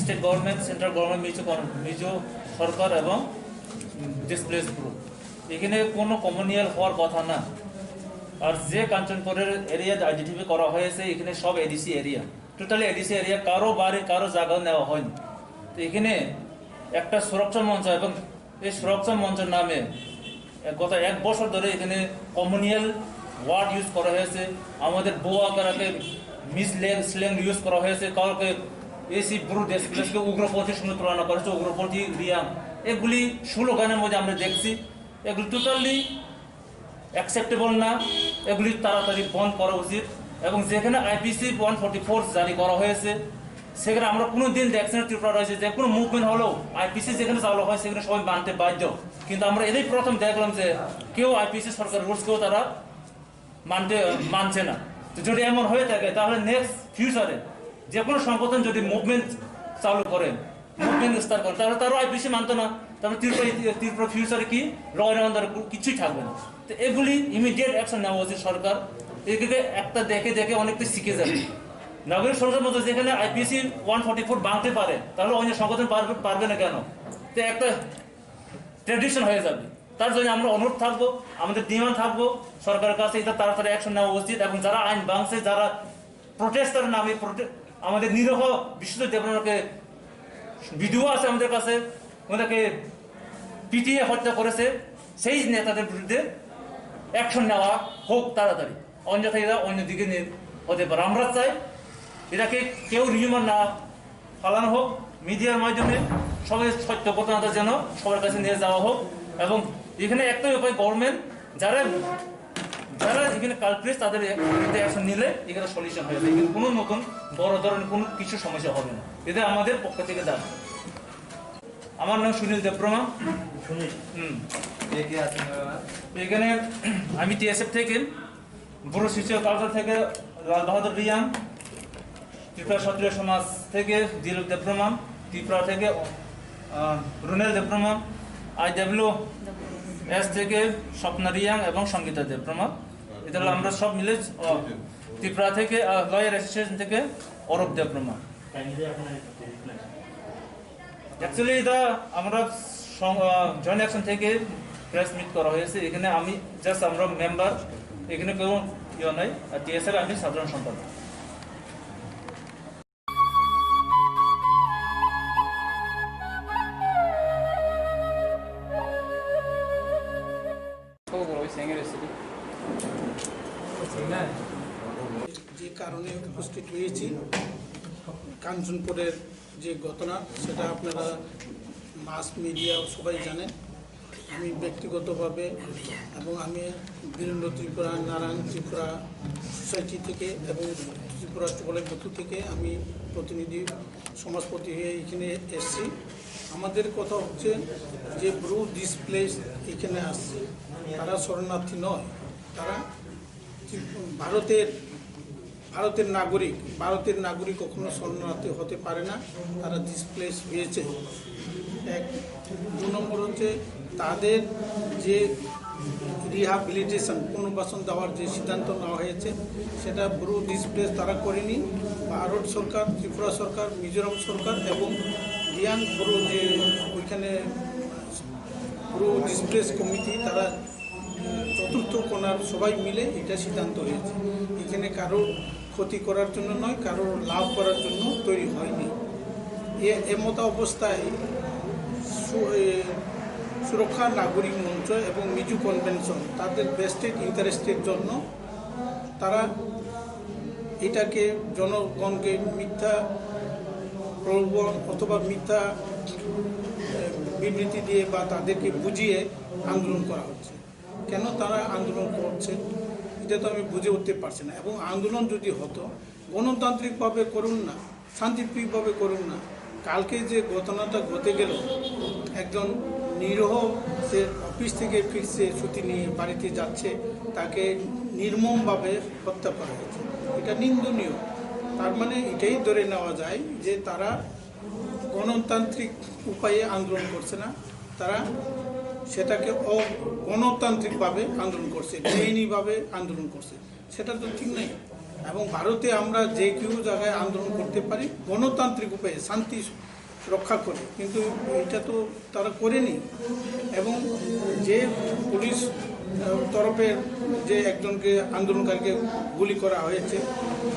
state government central government Mizo সরকার এবং displace group এখানে কোনো communal হওয়ার কথা না আর যে কাঞ্চনপুরের এরিয়া আইডেন্টিফাই করা হয়েছে এখানে সব ADC area totally ADC area কারো বাড়ি কারো জায়গা নেওয়া হয়নি তো এখানে একটা সুরক্ষা মঞ্চ এবং এই সুরক্ষা মঞ্চের নামে গত 1 বছর ধরে এখানে কমিউনিয়াল ওয়ার্ড ইউজ করা হয়েছে আমাদের বোয়া কারাকে স্ল্যাং ইউজ করা হয়েছে কাউকে এসি ব্রু ডিসপ্লেসকে উগ্রপন্থীর সঙ্গে তুলনা করা হয়েছে উগ্রপন্থী রিয়াং এগুলি স্লোগানের মধ্যে আমরা দেখছি এগুলি টোটালি অ্যাকসেপ্টেবল না এগুলি তাড়াতাড়ি বন্ধ করা উচিত এবং যেখানে আইপিসি 144 জারি করা হয়েছে সেখানে আমরা কোনো দিন দেখছি না ত্রিপুরা রয়েছে যে কোনো মুভমেন্ট হলেও আইপিসি যেখানে চালু হয় সেখানে সবাই মানতে বাধ্য কিন্তু আমরা এটাই প্রথম দেখলাম যে কেউ আইপিসি সরকার রুলসকেও তারা মানছে না তো যদি এমন হয়ে থাকে তাহলে নেক্সট ফিউচারে যে কোনো সংগঠন যদি মুভমেন্ট চালু করে মুভমেন্ট বিস্তার করে তাহলে তারও আইপিসি মানতো না তাহলে ত্রিপুরা ফিউচারে কি ল অ্যান্ড অর্ডার কিছুই থাকবে না তো এগুলি ইমিডিয়েট অ্যাকশন নেওয়া উচিত সরকার এদিকে একটা দেখে অনেকটা শিখে যাবে নাগরিক সংসদের মধ্যে যেখানে আইপিসি 144 ভাঙতে পারে, তাহলে অন্য সংগঠন পারবে না কেন? তো একটা ট্র্যাডিশন হয়ে যাবে। তার জন্য আমরা অনুরোধ থাকবো, আমাদের ডিমান্ড থাকবো সরকারের কাছে, এটা তাড়াতাড়ি অ্যাকশন নেওয়া উচিত। এবং যারা আইন ভাঙছে, যারা প্রোটেস্টার নামে আমাদের নিরহ বিশ্বজিৎ দেববর্মাকে ভিডিও আছে আমাদের কাছে, ওনাকে পিটিয়ে হত্যা করেছে, সেই নেতাদের বিরুদ্ধে অ্যাকশন নেওয়া হোক তাড়াতাড়ি, অন্যথা এরা অন্যদিকে হতে পারে। আমরা চাই এটাকে কেউ রিমান্ড না ফালানো হোক, মিডিয়ার মাধ্যমে সবাই সত্য ঘটনাটা যেন সবার কাছে নিয়ে যাওয়া হোক। এবং এখানে একটাই উপায়, গভর্নমেন্ট যারা এখানে কালপ্রিট তাদের বিরুদ্ধে অ্যাকশন নিলে এখানে সলিউশন হয়ে যায়, কিন্তু কোনো নতুন বড় ধরনের কোনো কিছু সমস্যা হবে না। এটা আমাদের পক্ষ থেকে দাবি। আমার নাম সুনীল দেববর্মা। এখানে আমি টিএসএফ থেকে, বুড়ো শিশু কালচার থেকে লাল বাহাদুর রিয়াং, ত্রিপুরা ক্ষত্রিয় সমাজ থেকে দিলীপ দেববর্মা, ত্রিপুরা থেকে রুনেল দেববর্মা, IWS থেকে স্বপ্না রিয়াং এবং সঙ্গীতা দেববর্মা। এটা হলো আমরা সব মিলে। ত্রিপুরা থেকে লয়ার অ্যাসোসিয়েশন থেকে অরূপ দেববর্মা। অ্যাকচুয়ালি এটা আমরা জয়েন্ট অ্যাকশন থেকে প্রেস মিট করা হয়েছে। এখানে আমি জাস্ট আমরা মেম্বার, এখানে কেউ ইয়ে নয়। আর টিএসএফ আমি সাধারণ সম্পাদক। যে কারণে উপস্থিত হয়েছি, কাঞ্চনপুরের যে ঘটনা, সেটা আপনারা মাস মিডিয়া সবাই জানেন। আমি ব্যক্তিগতভাবে এবং আমি বীরেন্দ্র ত্রিপুরা নারায়ণ ত্রিপুরা সোসাইটি থেকে এবং ত্রিপুরা চকলের বন্ধু থেকে আমি প্রতিনিধি সমাজপতি হয়ে এখানে এসেছি। আমাদের কথা হচ্ছে যে ব্রু ডিসপ্লেস এখানে আসছে, তারা শরণার্থী নয়, তারা ভারতের নাগরিক কখনো শরণার্থী হতে পারে না, তারা ডিসপ্লেস হয়েছে। এক 2 নম্বর হচ্ছে তাদের যে রিহ্যাবিলিটেশন, পুনর্বাসন দেওয়ার যে সিদ্ধান্ত নেওয়া হয়েছে, সেটা ব্রু ডিসপ্লেস তারা করেনি। ভারত সরকার, ত্রিপুরা সরকার, মিজোরাম সরকার এবং রিয়াং ব্রু যে ওইখানে ব্রু ডিসপ্লেস কমিটি, তারা চতুর্থ কোণার সবাই মিলে এটা সিদ্ধান্ত হয়েছে। এখানে কারো ক্ষতি করার জন্য নয়, কারো লাভ করার জন্য তৈরি হয়নি। এমত অবস্থায় সুরক্ষা নাগরিক মঞ্চ এবং মিজু কনভেনশন তাদের বেস্টেড ইন্টারেস্টের জন্য তারা এটাকে জনগণকে মিথ্যা প্রলোভন অথবা মিথ্যা বিবৃতি দিয়ে বা তাদেরকে বুঝিয়ে আন্দোলন করা হচ্ছে। কেন তারা আন্দোলন করছে এটা তো আমি বুঝে উঠতে পারছি না। এবং আন্দোলন যদি হতো গণতান্ত্রিকভাবে করুন না, শান্তিপ্রিয়ভাবে করুন না। কালকে যে ঘটনাটা ঘটে গেল, একজন নিরীহ সে অফিস থেকে ফিরছে, ছুটি নিয়ে বাড়িতে যাচ্ছে, তাকে নির্মমভাবে হত্যা করা হয়েছে, এটা নিন্দনীয়। তার মানে এটাই ধরে নেওয়া যায় যে তারা গণতান্ত্রিক উপায়ে আন্দোলন করছে না, তারা সেটাকে অগণতান্ত্রিকভাবে আন্দোলন করছে, বেআইনিভাবে আন্দোলন করছে। সেটা তো ঠিক নেই। এবং ভারতে আমরা যে কেউ জায়গায় আন্দোলন করতে পারি গণতান্ত্রিক উপায়ে, শান্তি রক্ষা করে, কিন্তু এটা তো তারা করেনি। এবং যে পুলিশ তরফের যে একজনকে আন্দোলনকারীকে গুলি করা হয়েছে,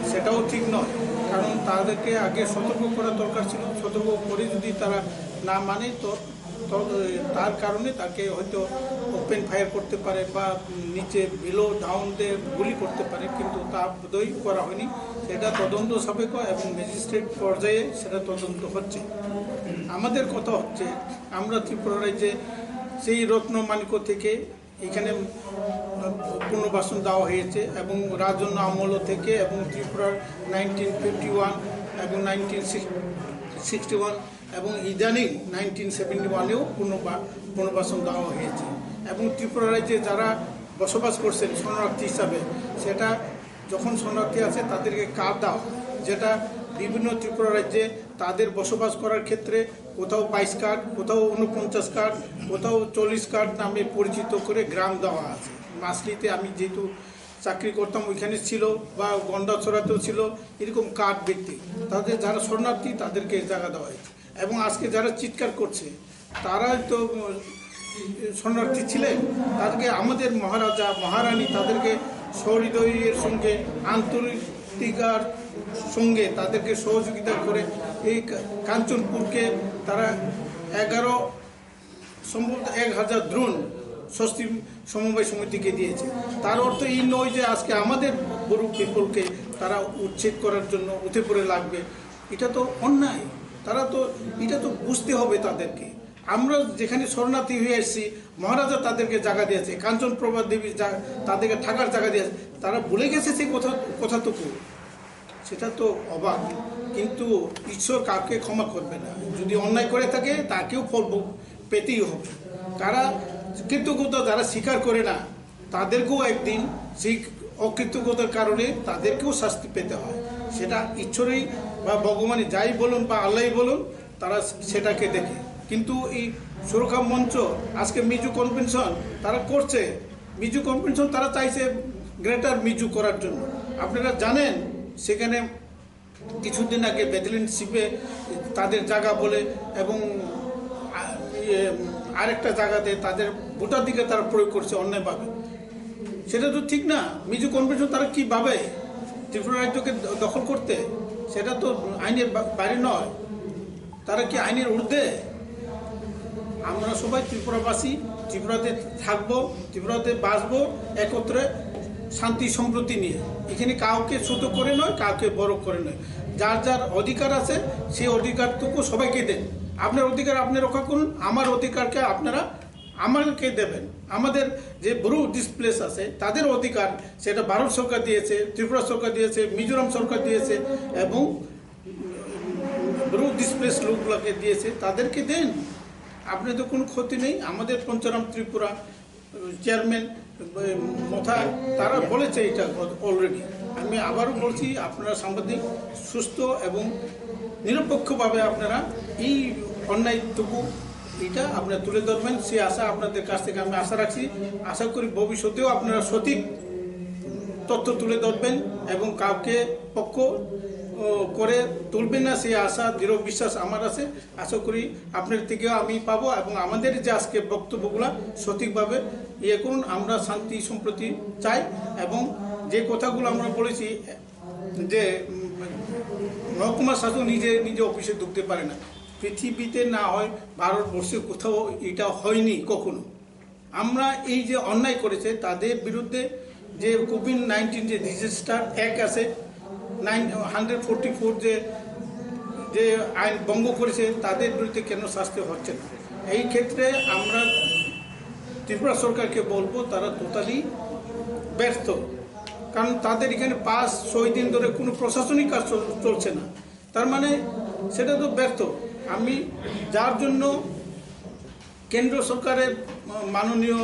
সেটাও ঠিক নয়। কারণ তাদেরকে আগে সতর্ক করা দরকার ছিল। সতর্ক করে যদি তারা না মানে তো তার কারণে তাকে হয়তো ওপেন ফায়ার করতে পারে বা নিচে বিলো ডাউন দিয়ে গুলি করতে পারে, কিন্তু তা বোধহয় করা হয়নি। সেটা তদন্ত সাপেক্ষ এবং ম্যাজিস্ট্রেট পর্যায়ে সেটা তদন্ত হচ্ছে। আমাদের কথা হচ্ছে আমরা ত্রিপুরা রাজ্যে সেই রত্নমাণিক্য থেকে এখানে পুনর্বাসন দেওয়া হয়েছে এবং রাজন্য আমল থেকে এবং ত্রিপুরার 1951 এবং 1961 এবং ইদানিং 1971-এও পুনর্বাসন দেওয়া হয়েছে। এবং ত্রিপুরা রাজ্যে যারা বসবাস করছেন শরণার্থী হিসাবে, সেটা যখন শরণার্থী আছে তাদেরকে কার্ড দেওয়া, যেটা বিভিন্ন ত্রিপুরা রাজ্যে তাদের বসবাস করার ক্ষেত্রে কোথাও 22 কার্ড, কোথাও 49 কার্ড, কোথাও 40 কার্ড নামে পরিচিত করে গ্রাম দেওয়া আছে। মাসলিতে আমি যেহেতু চাকরি করতাম ওইখানে ছিল, বা গন্ডাছড়াতেও ছিল, এরকম কার্ড ব্যক্তি তাদের যারা শরণার্থী তাদেরকে জায়গা দেওয়া হয়েছে। এবং আজকে যারা চিৎকার করছে তারাই তো শরণার্থী ছিলেন, তাদেরকে আমাদের মহারাজা মহারানী তাদেরকে সহৃদয়ের সঙ্গে আন্তরিকতার সঙ্গে তাদেরকে সহযোগিতা করে এই কাঞ্চনপুরকে তারা 1000 দ্রোণ স্বস্তি সমবায় সমিতিকে দিয়েছে। তার অর্থ এই নয় যে আজকে আমাদের বড় পিপলকে তারা উচ্ছেদ করার জন্য উঠে পড়ে লাগবে, এটা তো অন্যায়। তারা তো এটা তো বুঝতে হবে তাদেরকে। আমরা যেখানে শরণার্থী হয়ে এসেছি, মহারাজা তাদেরকে জায়গা দিয়েছে, কাঞ্চনপ্রভা দেবী তাদেরকে থাকার জায়গা দিয়েছে, তারা ভুলে গেছে সেই কথাটুকু। সেটা তো অবাক। কিন্তু ঈশ্বর কাউকে ক্ষমা করবে না, যদি অন্যায় করে থাকে তাকেও ফল পেতেই হবে। কারা কৃতজ্ঞতা যারা স্বীকার করে না তাদেরকেও একদিন সেই অকৃতজ্ঞতার কারণে তাদেরকেও শাস্তি পেতে হয়। সেটা ঈশ্বরই বা ভগবানই যাই বলুন বা আল্লাহই বলুন, তারা সেটাকে দেখে। কিন্তু এই সুরক্ষা মঞ্চ আজকে মিজু কনভেনশন তারা করছে, মিজু কনভেনশন তারা চাইছে গ্রেটার মিজু করার জন্য। আপনারা জানেন সেখানে কিছুদিন আগে ব্যাটালিয়ন শিপে তাদের জায়গা বলে এবং আরেকটা জায়গাতে তাদের ভোটার দিকে তারা প্রয়োগ করছে অন্যায়ভাবে। সেটা তো ঠিক না। মিজু কনভেনশন তারা কী ভাবে ত্রিপুরা রাজ্যকে দখল করতে, সেটা তো আইনের বাইরে নয়। তারা কি আইনের ঊর্ধ্বে? আমরা সবাই ত্রিপুরাবাসী, ত্রিপুরাতে থাকবো, ত্রিপুরাতে বাঁচবো একত্রে শান্তি সম্প্রতি নিয়ে। এখানে কাউকে ছোট করে নয়, কাউকে বড় করে নয়। যার যার অধিকার আছে সেই অধিকারটুকু সবাইকে দেন। আপনার অধিকার আপনি রক্ষা করুন, আমার অধিকারকে আপনারা আমাকে দেবেন। আমাদের যে ব্রু ডিসপ্লেস আছে তাদের অধিকার সেটা ভারত সরকার দিয়েছে, ত্রিপুরা সরকার দিয়েছে, মিজোরাম সরকার দিয়েছে এবং ব্রু ডিসপ্লেস লোকগুলোকে দিয়েছে, তাদেরকে দেন। আপনাদের কোনো ক্ষতি নেই। আমাদের পঞ্চরাম ত্রিপুরা চেয়ারম্যান মথা তারা বলেছে এটা অলরেডি। আমি আবারও বলছি, আপনারা সাংবাদিক সুস্থ এবং নিরপেক্ষভাবে আপনারা এই অন্যায়টুকু এটা আপনারা তুলে ধরবেন, সে আশা আপনাদের কাছ থেকে আমি আশা রাখছি। আশা করি ভবিষ্যতেও আপনারা সঠিক তথ্য তুলে ধরবেন এবং কাউকে পক্ষ করে তুলবেন না, সেই আশা দৃঢ় বিশ্বাস আমার আছে। আশা করি আপনার থেকেও আমি পাবো এবং আমাদের যে আজকে বক্তব্যগুলো সঠিকভাবে ইয়ে করুন। আমরা শান্তি সম্প্রতি চাই এবং যে কথাগুলো আমরা বলেছি যে মহকুমা শাসক নিজে অফিসে ঢুকতে পারে না, পৃথিবীতে না হয় ভারতবর্ষে কোথাও এটা হয়নি কখনো। আমরা এই যে অন্যায় করেছে তাদের বিরুদ্ধে যে কোভিড-19 যে ডিজাস্টার অ্যাক্ট আছে 144 যে আইন ভঙ্গ করেছে তাদের বিরুদ্ধে কেন শাস্তি হচ্ছে না? এই ক্ষেত্রে আমরা ত্রিপুরা সরকারকে বলবো তারা টোটালি ব্যর্থ। কারণ তাদের এখানে 5-6 দিন ধরে কোনো প্রশাসনিক কাজ চলছে না, তার মানে সেটা তো ব্যর্থ। আমি যার জন্য কেন্দ্র সরকারের মাননীয়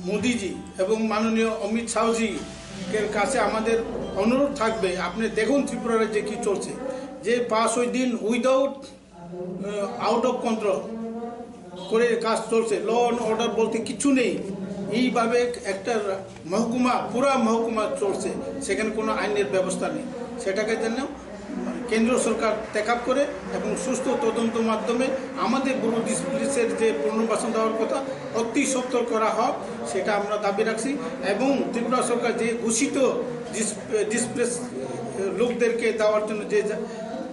মোদিজি এবং মাননীয় অমিত শাহজি এর কাছে আমাদের অনুরোধ থাকবে, আপনি দেখুন ত্রিপুরা রাজ্যে কী চলছে, যে 5-6 দিন উইদাউট আউট অফ কন্ট্রোল করে কাজ চলছে, ল অ্যান্ড অর্ডার বলতে কিছু নেই। এইভাবে একটা মহকুমা পুরা মহকুমা চলছে, সেখানে কোনো আইনের ব্যবস্থা নেই। সেটাকে যেন কেন্দ্র সরকার টেকআপ করে এবং সুস্থ তদন্ত মাধ্যমে আমাদের ব্রু ডিসপ্লেসের যে পুনর্বাসন দেওয়ার কথা অতি সত্তর করা হোক, সেটা আমরা দাবি রাখছি। এবং ত্রিপুরা সরকার যে ঘোষিত ডিসপ্লেস লোকদেরকে দেওয়ার জন্য যে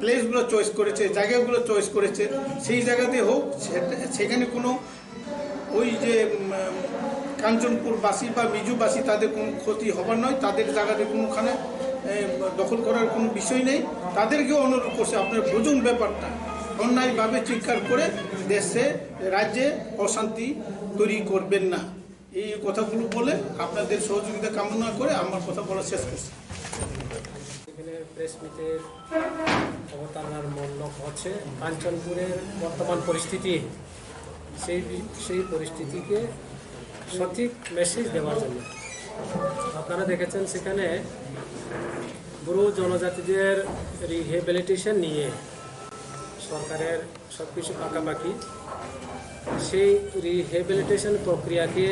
প্লেসগুলো চয়েস করেছে, জায়গাগুলো চয়েস করেছে, সেই জায়গাতে হোক, সেখানে কোনো ওই যে কাঞ্চনপুরবাসী বা মিজুবাসী তাদের কোনো ক্ষতি হবার নয়, তাদের জায়গাতে কোনোখানে দখল করার কোনো বিষয় নেই। তাদেরকেও অনুরোধ করছে আপনার বুঝুন ব্যাপারটা, অন্যায়ভাবে চিৎকার করে দেশে রাজ্যে অশান্তি তৈরি করবেন না। এই কথাগুলো বলে আপনাদের সহযোগিতা কামনা করে আমার কথা বলা শেষ করছি। এখানে প্রেস মিটের অবতারণার মূল লক্ষ্য হচ্ছে কাঞ্চনপুরের বর্তমান পরিস্থিতি, সেই পরিস্থিতিকে সঠিক মেসেজ দেওয়ার জন্য। আপনারা দেখেছেন সেখানে ব্রু জনজাতিদের রিহেবিলিটেশন নিয়ে সরকারের সব কিছু পাকাপাকি সেই রিহেবিলিটেশন প্রক্রিয়াকে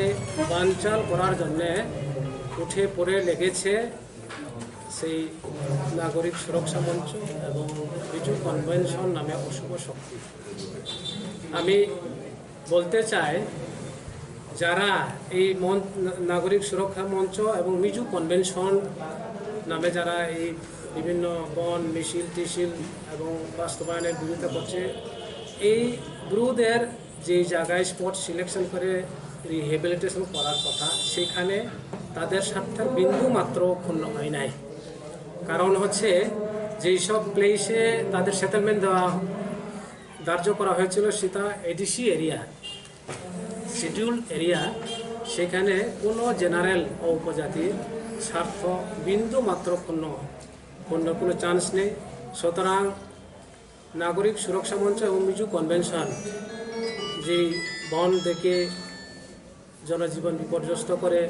বানচাল করার জন্যে উঠে পড়ে লেগেছে সেই নাগরিক সুরক্ষা মঞ্চ এবং বিজু কনভেনশন নামে অশুভ শক্তি। আমি বলতে চাই, যারা এই নাগরিক সুরক্ষা মঞ্চ এবং মিজু কনভেনশন নামে যারা এই বিভিন্ন বন মিছিল টিছিল এবং বাস্তবায়নের বিরোধিতা করছে, এই গ্রুপদের যে জায়গায় স্পট সিলেকশন করে রিহেবিলিটেশন করার কথা, সেখানে তাদের স্বার্থের বিন্দু মাত্র ক্ষুণ্ণ হয় নাই। কারণ হচ্ছে যেই সব প্লেসে তাদের সেটেলমেন্ট ধার্য করা হয়েছিল সেটা এডিসি এরিয়া, শিডিউল এরিয়া, সেখানে কোনো জেনারেল ও উপজাতির স্বার্থ বিন্দু মাত্র ক্ষুণ্ণ কোনো চান্স নেই। সুতরাং নাগরিক সুরক্ষা মঞ্চ এবং মিজু কনভেনশন যে বন দেখে জনজীবন বিপর্যস্ত করে,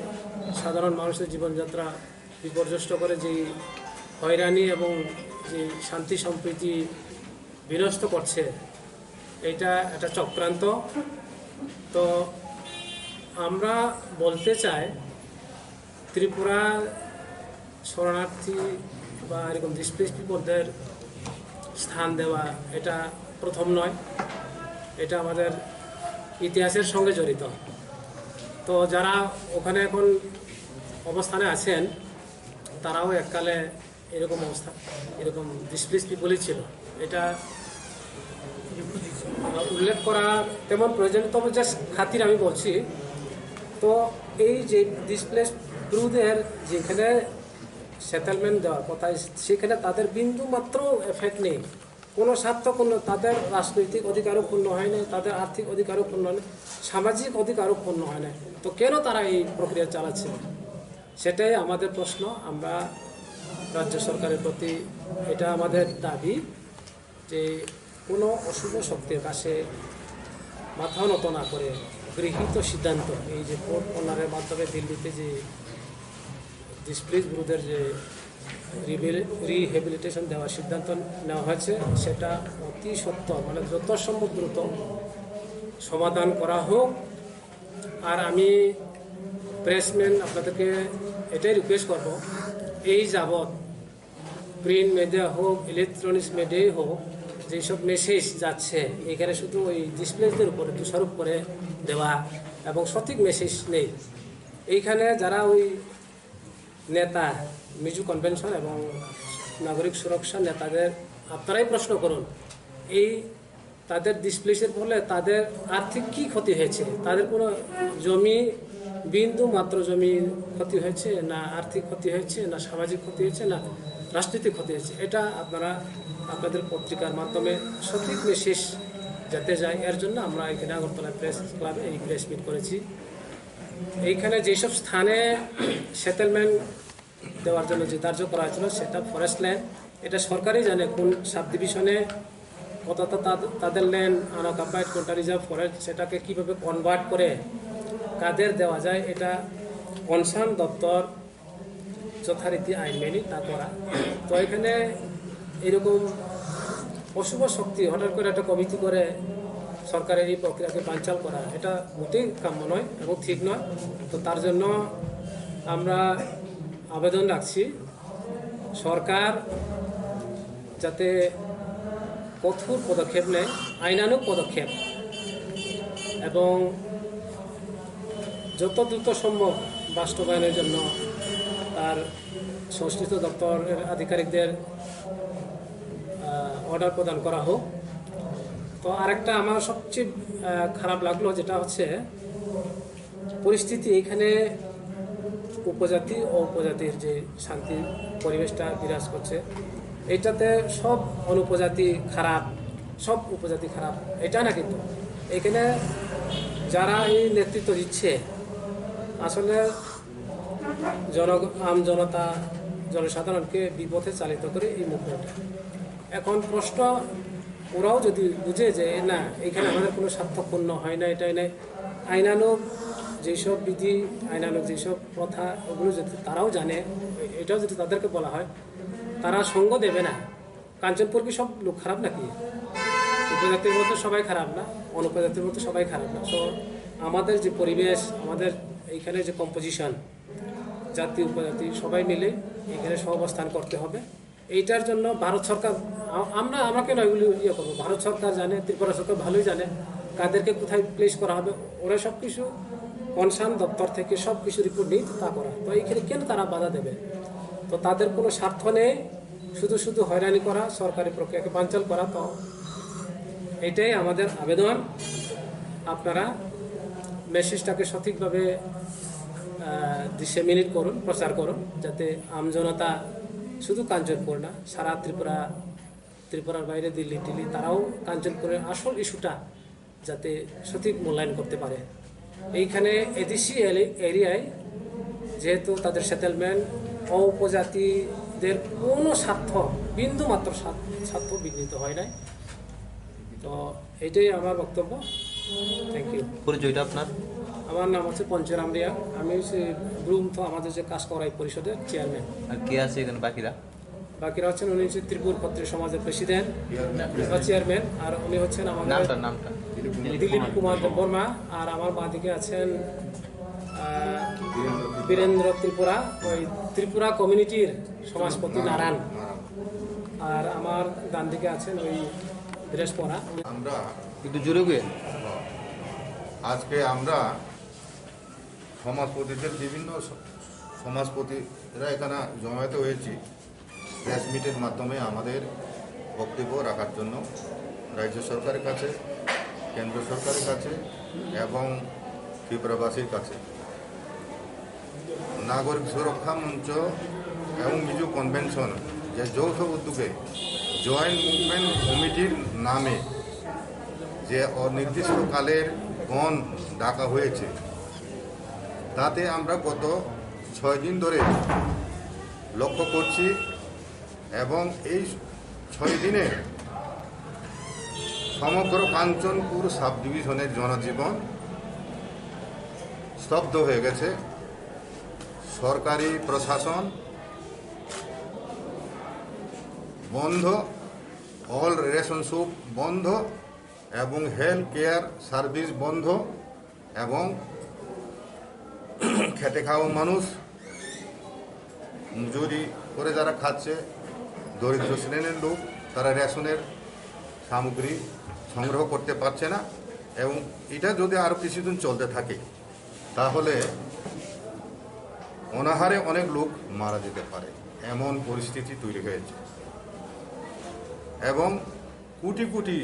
সাধারণ মানুষের জীবনযাত্রা বিপর্যস্ত করে, যে হয়রানি এবং যে শান্তি সম্প্রীতি বিনষ্ট করছে, এটা একটা চক্রান্ত। তো আমরা বলতে চাই, ত্রিপুরা শরণার্থী বা এরকম ডিসপ্লেস পিপলদের স্থান দেওয়া এটা প্রথম নয়, এটা আমাদের ইতিহাসের সঙ্গে জড়িত। তো যারা ওখানে এখন অবস্থানে আছেন, তারাও এককালে এরকম অবস্থা, এরকম ডিসপ্লেস পিপলই ছিল, এটা উল্লেখ করা তেমন প্রয়োজন। তবে জাস্ট খাতির আমি বলছি। তো এই যে ডিসপ্লেস গ্রুপদের যেখানে সেটেলমেন্ট দেওয়ার কথা, সেখানে তাদের বিন্দু মাত্র এফেক্ট নেই, কোনো স্বার্থ তাদের রাজনৈতিক অধিকারও পূর্ণ হয় না, তাদের আর্থিক অধিকারও পূর্ণ হয় না, সামাজিক অধিকারও পূর্ণ হয় না। তো কেন তারা এই প্রক্রিয়া চালাচ্ছে, সেটাই আমাদের প্রশ্ন। আমরা রাজ্য সরকারের প্রতি এটা আমাদের দাবি যে কোনো অশুভ শক্তির কাছে মাথা নত না করে গৃহীত সিদ্ধান্ত, এই যে কোর্ট অর্ডারের মাধ্যমে দিল্লিতে যে ডিসপ্লেস গ্রুপদের যে রিহেবিলিটেশন দেওয়ার সিদ্ধান্ত নেওয়া হয়েছে, সেটা অতি সত্বর, মানে যত সম্ভব দ্রুত সমাধান করা হোক। আর আমি প্রেসম্যান আপনাদেরকে এটাই রিকোয়েস্ট করব, এই যাবৎ প্রিন্ট মিডিয়া হোক, ইলেকট্রনিক্স মিডিয়াই হোক, যেসব মেসেজ যাচ্ছে এখানে শুধু ওই ডিসপ্লেসদের উপরে দোষারোপ করে দেওয়া এবং সঠিক মেসেজ নেই। এইখানে যারা ওই নেতা মিজু কনভেনশন এবং নাগরিক সুরক্ষা নেতাদের আপনারাই প্রশ্ন করুন, এই তাদের ডিসপ্লেসের ফলে তাদের আর্থিক কি ক্ষতি হয়েছে, তাদের কোনো জমি বিন্দু মাত্র জমি ক্ষতি হয়েছে, না আর্থিক ক্ষতি হয়েছে, না সামাজিক ক্ষতি হয়েছে, না রাজনৈতিক ক্ষতি হয়েছে, এটা আপনারা আপনাদের পত্রিকার মাধ্যমে সঠিক মেসেজ যাতে যায়, এর জন্য আমরা এখানে আগরতলা প্রেস ক্লাবে এই প্রেস মিট করেছি। এইখানে যেসব স্থানে সেটেলমেন্ট দেওয়ার জন্য যে ধার্য করা হয়েছিল সেটা ফরেস্ট ল্যান্ড, এটা সরকারই জানে কোন সাব ডিভিশনে কতটা তাদের ল্যান্ড আনঅকুপাইড, কোনটা রিজার্ভ ফরেস্ট, সেটাকে কীভাবে কনভার্ট করে কাদের দেওয়া যায়, এটা কনসার্ন দপ্তর যথারীতি আইন মেনে তা করা। তো এখানে এরকম অশুভ শক্তি হঠাৎ করে একটা কমিটি করে সরকারের এই প্রক্রিয়াকে বানচাল করা, এটা মোটেই কাম্য নয় এবং ঠিক নয়। তো তার জন্য আমরা আবেদন রাখছি, সরকার যাতে কঠোর পদক্ষেপ নেয়, আইনানুগ পদক্ষেপ, এবং যত দ্রুত সম্ভব বাস্তবায়নের জন্য তার সংশ্লিষ্ট দপ্তরের আধিকারিকদের অর্ডার প্রদান করা হোক। তো আরেকটা আমার সবচেয়ে খারাপ লাগলো, যেটা হচ্ছে পরিস্থিতি এখানে উপজাতি ও উপজাতির যে শান্তি পরিবেশটা বিরাজ করছে, এইটাতে সব অনুপজাতি খারাপ, সব উপজাতি খারাপ এটা না, কিন্তু এখানে যারা এই নেতৃত্ব দিচ্ছে আসলে আম জনতা জনসাধারণকে বিপথে চালিত করে এই মুভমেন্টটা। এখন প্রশ্ন, ওরাও যদি বুঝে যে না এখানে আমাদের কোনো স্বার্থপূর্ণ হয় না, এটাই নাই, আইনানুগ যেসব বিধি, আইনানুগ যেসব প্রথা, ওগুলো যদি তারাও জানে, এটাও যদি তাদেরকে বলা হয়, তারা সঙ্গ দেবে না। কাঞ্চনপুর কি সব লোক খারাপ নাকি? উপজাতির মধ্যে সবাই খারাপ না, অনুপজাতির মধ্যে সবাই খারাপ না। তো আমাদের যে পরিবেশ, আমাদের এইখানে যে কম্পোজিশন, জাতি উপজাতি সবাই মিলে এখানে সহাবস্থান করতে হবে। এইটার জন্য ভারত সরকার, আমাকে নয় এগুলি করবো, ভারত সরকার জানে, ত্রিপুরা সরকার ভালোই জানে কাদেরকে কোথায় প্লেস করা হবে। ওরা সব কিছু কনসার্ন দপ্তর থেকে সব কিছু রিপোর্ট নিয়ে তা করা। তো এইখানে কেন তারা বাধা দেবে? তো তাদের কোনো স্বার্থ নেই, শুধু শুধু হয়রানি করা, সরকারি প্রক্রিয়াকে বানচাল করা। তো এটাই আমাদের আবেদন, আপনারা মেসেজটাকে সঠিকভাবে ডিসেমিনেট করুন, প্রচার করুন, যাতে আমজনতা শুধু কাঞ্চনপুর না, সারা ত্রিপুরার বাইরে দিল্লি তারাও কাঞ্চনপুরের আসল ইস্যুটা যাতে সঠিক মূল্যায়ন করতে পারে। এইখানে এডিসি এরিয়ায় যেহেতু তাদের সেটেলমেন্ট, উপজাতিদের কোনো স্বার্থ, বিন্দু মাত্র স্বার্থ বিঘ্নিত হয় নাই। তো এটাই আমার বক্তব্য। Thank you. পরিচয়টা আপনার? আমার নাম হচ্ছে পঞ্চরাম রিয়া, আমি হচ্ছে গ্রুমথ, আমাদের যে কাজকরাই পরিষদের চেয়ারম্যান। আর কে আছে এখানে বাকিরা? বাকিরা হচ্ছেন, উনি হচ্ছে ত্রিপুর ক্ষত্রিয় সমাজের প্রেসিডেন্ট বা চেয়ারম্যান, আর উনি হচ্ছেন আমাদের নামটা দিলীপ কুমার বর্মা, আর আমার বাঁদিকে আছেন বীরেন্দ্র ত্রিপুরা, ওই ত্রিপুরা কমিউনিটির সমাজপতি নারায়ণ, আর আমার ডান দিকে আছেন ওই বীরেশপরা। আমরা একটু জোরে গিয়ে আজকে আমরা সমাজপতিদের বিভিন্ন সমাজপতিরা এখানে জমায়েত হয়েছি প্রেস মিটের মাধ্যমে আমাদের বক্তব্য রাখার জন্য রাজ্য সরকারের কাছে, কেন্দ্র সরকারের কাছে এবং ত্রিপুরাবাসীর কাছে। নাগরিক সুরক্ষা মঞ্চ এবং মিজো কনভেনশন যে যৌথ উদ্যোগে জয়েন্ট মুভমেন্ট কমিটির নামে যে অনির্দিষ্টকালের বন্ধ ডাকা হয়েছে, তাতে আমরা গত 6 দিন ধরে লক্ষ্য করছি এবং এই 6 দিনে সমগ্র কাঞ্চনপুর সাব ডিভিশনের জনজীবন স্তব্ধ হয়ে গেছে। সরকারি প্রশাসন বন্ধ, অল রেশন শপ বন্ধ এবং হেলথ কেয়ার সার্ভিস বন্ধ, এবং খেটে খাওয়া মানুষ, মজুরি করে যারা খাচ্ছে, দরিদ্র শ্রেণীর লোক, তারা রেশনের সামগ্রী সংগ্রহ করতে পারছে না। এবং এটা যদি আরও কিছুদিন চলতে থাকে তাহলে অনাহারে অনেক লোক মারা যেতে পারে, এমন পরিস্থিতি তৈরি হয়েছে। এবং কোটি কোটি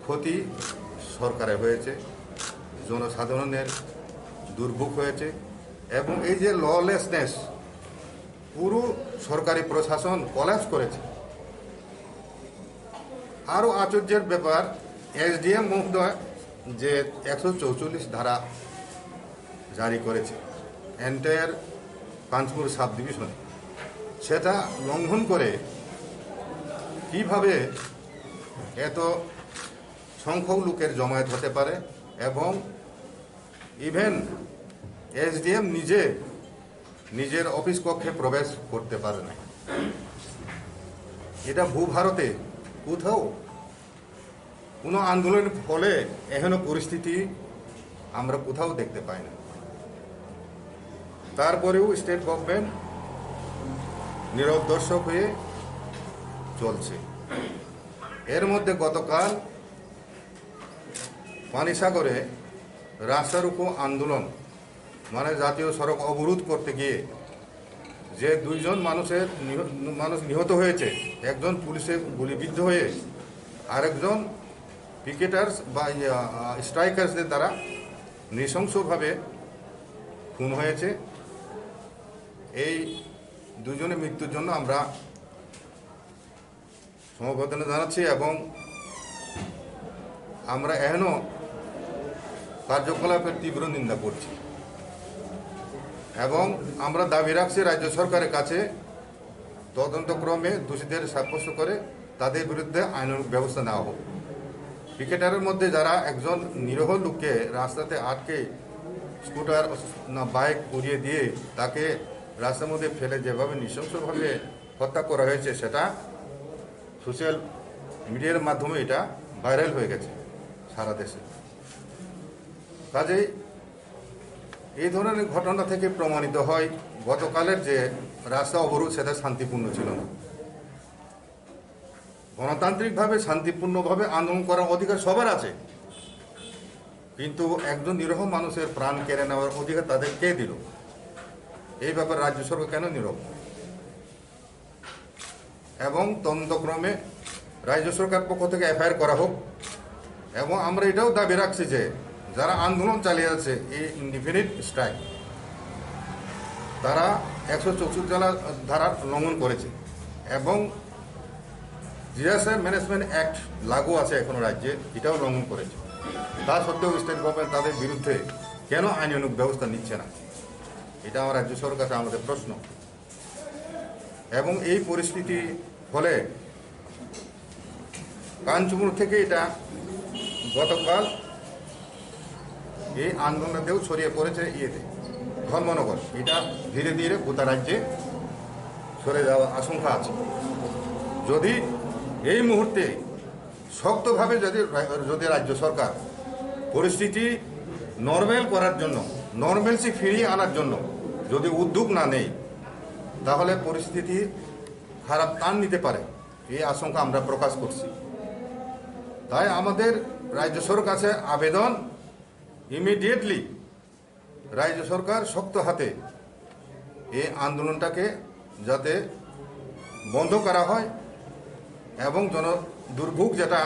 ক্ষতি সরকারের হয়েছে, জনসাধারণের দুর্ভোগ হয়েছে, এবং এই যে ললেসনেস, পুরো সরকারি প্রশাসন কলাপস করেছে। আরও আশ্চর্যের ব্যাপার, এসডিএম মহোদয় যে 144 ধারা জারি করেছে এন্টায়ার কাঞ্চনপুর সাব ডিভিশনে, সেটা লঙ্ঘন করে কিভাবে এত সংখ্যক লোকের জমায়েত হতে পারে, এবং ইভেন এসডিএম নিজের অফিস কক্ষে প্রবেশ করতে পারে না। এটা ভূভারতে কোথাও কোনো আন্দোলনের ফলে এখনো পরিস্থিতি আমরা কোথাও দেখতে পাই না। তারপরেও স্টেট গভর্নমেন্ট নীরব দর্শক হয়ে চলছে। এর মধ্যে গতকাল পানিসাগরে রাস্তা রোকো আন্দোলন, মানে জাতীয় সড়ক অবরোধ করতে গিয়ে যে 2 মানুষ নিহত হয়েছে, একজন পুলিশে গুলিবিদ্ধ হয়ে আরেকজন পিকেটার্স বা স্ট্রাইকার্সদের দ্বারা নৃশংসভাবে খুন হয়েছে। এই 2 জনের মৃত্যুর জন্য আমরা সমবেদনা জানাচ্ছি, এবং আমরা এখনও কার্যকলাপের তীব্র নিন্দা করছি, এবং আমরা দাবি রাখছি রাজ্য সরকারের কাছে তদন্তক্রমে দোষীদের সাব্যস্ত করে তাদের বিরুদ্ধে আইনানুগ ব্যবস্থা নেওয়া হোক। পিকেটারের মধ্যে যারা একজন নিরীহ লোককে রাস্তাতে আটকে স্কুটার না বাইক উড়িয়ে দিয়ে তাকে রাস্তার মধ্যে ফেলে যেভাবে নৃশংসভাবে হত্যা করা হয়েছে, সেটা সোশ্যাল মিডিয়ার মাধ্যমে এটা ভাইরাল হয়ে গেছে সারা দেশে। কাজেই এই ধরনের ঘটনা থেকে প্রমাণিত হয় গতকালের যে রাস্তা অবরোধ সেটা শান্তিপূর্ণ ছিল না। গণতান্ত্রিকভাবে শান্তিপূর্ণভাবে আন্দোলন করার অধিকার সবার আছে, কিন্তু একজন নিরীহ মানুষের প্রাণ কেড়ে নেওয়ার অধিকার তাদের কে দিল? এই ব্যাপারে রাজ্য সরকার কেন নীরব? এবং তদন্তক্রমে রাজ্য সরকার পক্ষ থেকে এফআইআর করা হোক। এবং আমরা এটাও দাবি রাখছি যে যারা আন্দোলন চালিয়ে যাচ্ছে এই ইনডিফিনিট স্ট্রাইক, তারা 164 ধারা লঙ্ঘন করেছে এবং ডিজাস্টার ম্যানেজমেন্ট অ্যাক্ট লাগু আছে এখনো রাজ্যে, এটাও লঙ্ঘন করেছে। তা সত্ত্বেও স্টেট গভর্নমেন্ট তাদের বিরুদ্ধে কেন আইনানুগ ব্যবস্থা নিচ্ছে না? এটা আমার রাজ্য সরকারের কাছে আমাদের প্রশ্ন। এবং এই পরিস্থিতি ফলে কাঞ্চনপুর থেকে এটা গতকাল এই আন্দোলনেতেও ছড়িয়ে পড়েছে ধর্মনগর। এটা ধীরে ধীরে গোটা রাজ্যে সরে যাওয়ার আশঙ্কা আছে। যদি এই মুহূর্তে শক্তভাবে যদি রাজ্য সরকার পরিস্থিতি নর্মাল করার জন্য, নর্মালসি ফিরিয়ে আনার জন্য যদি উদ্যোগ না নেয়, তাহলে পরিস্থিতি খারাপ টান নিতে পারে, এই আশঙ্কা আমরা প্রকাশ করছি। তাই আমাদের রাজ্য সরকার কাছে আবেদন, ইমিডিয়েটলি রাজ্য সরকার শক্ত হাতে এই আন্দোলনটাকে যাতে বন্ধ করা হয় এবং দুর্ভোগ যেটা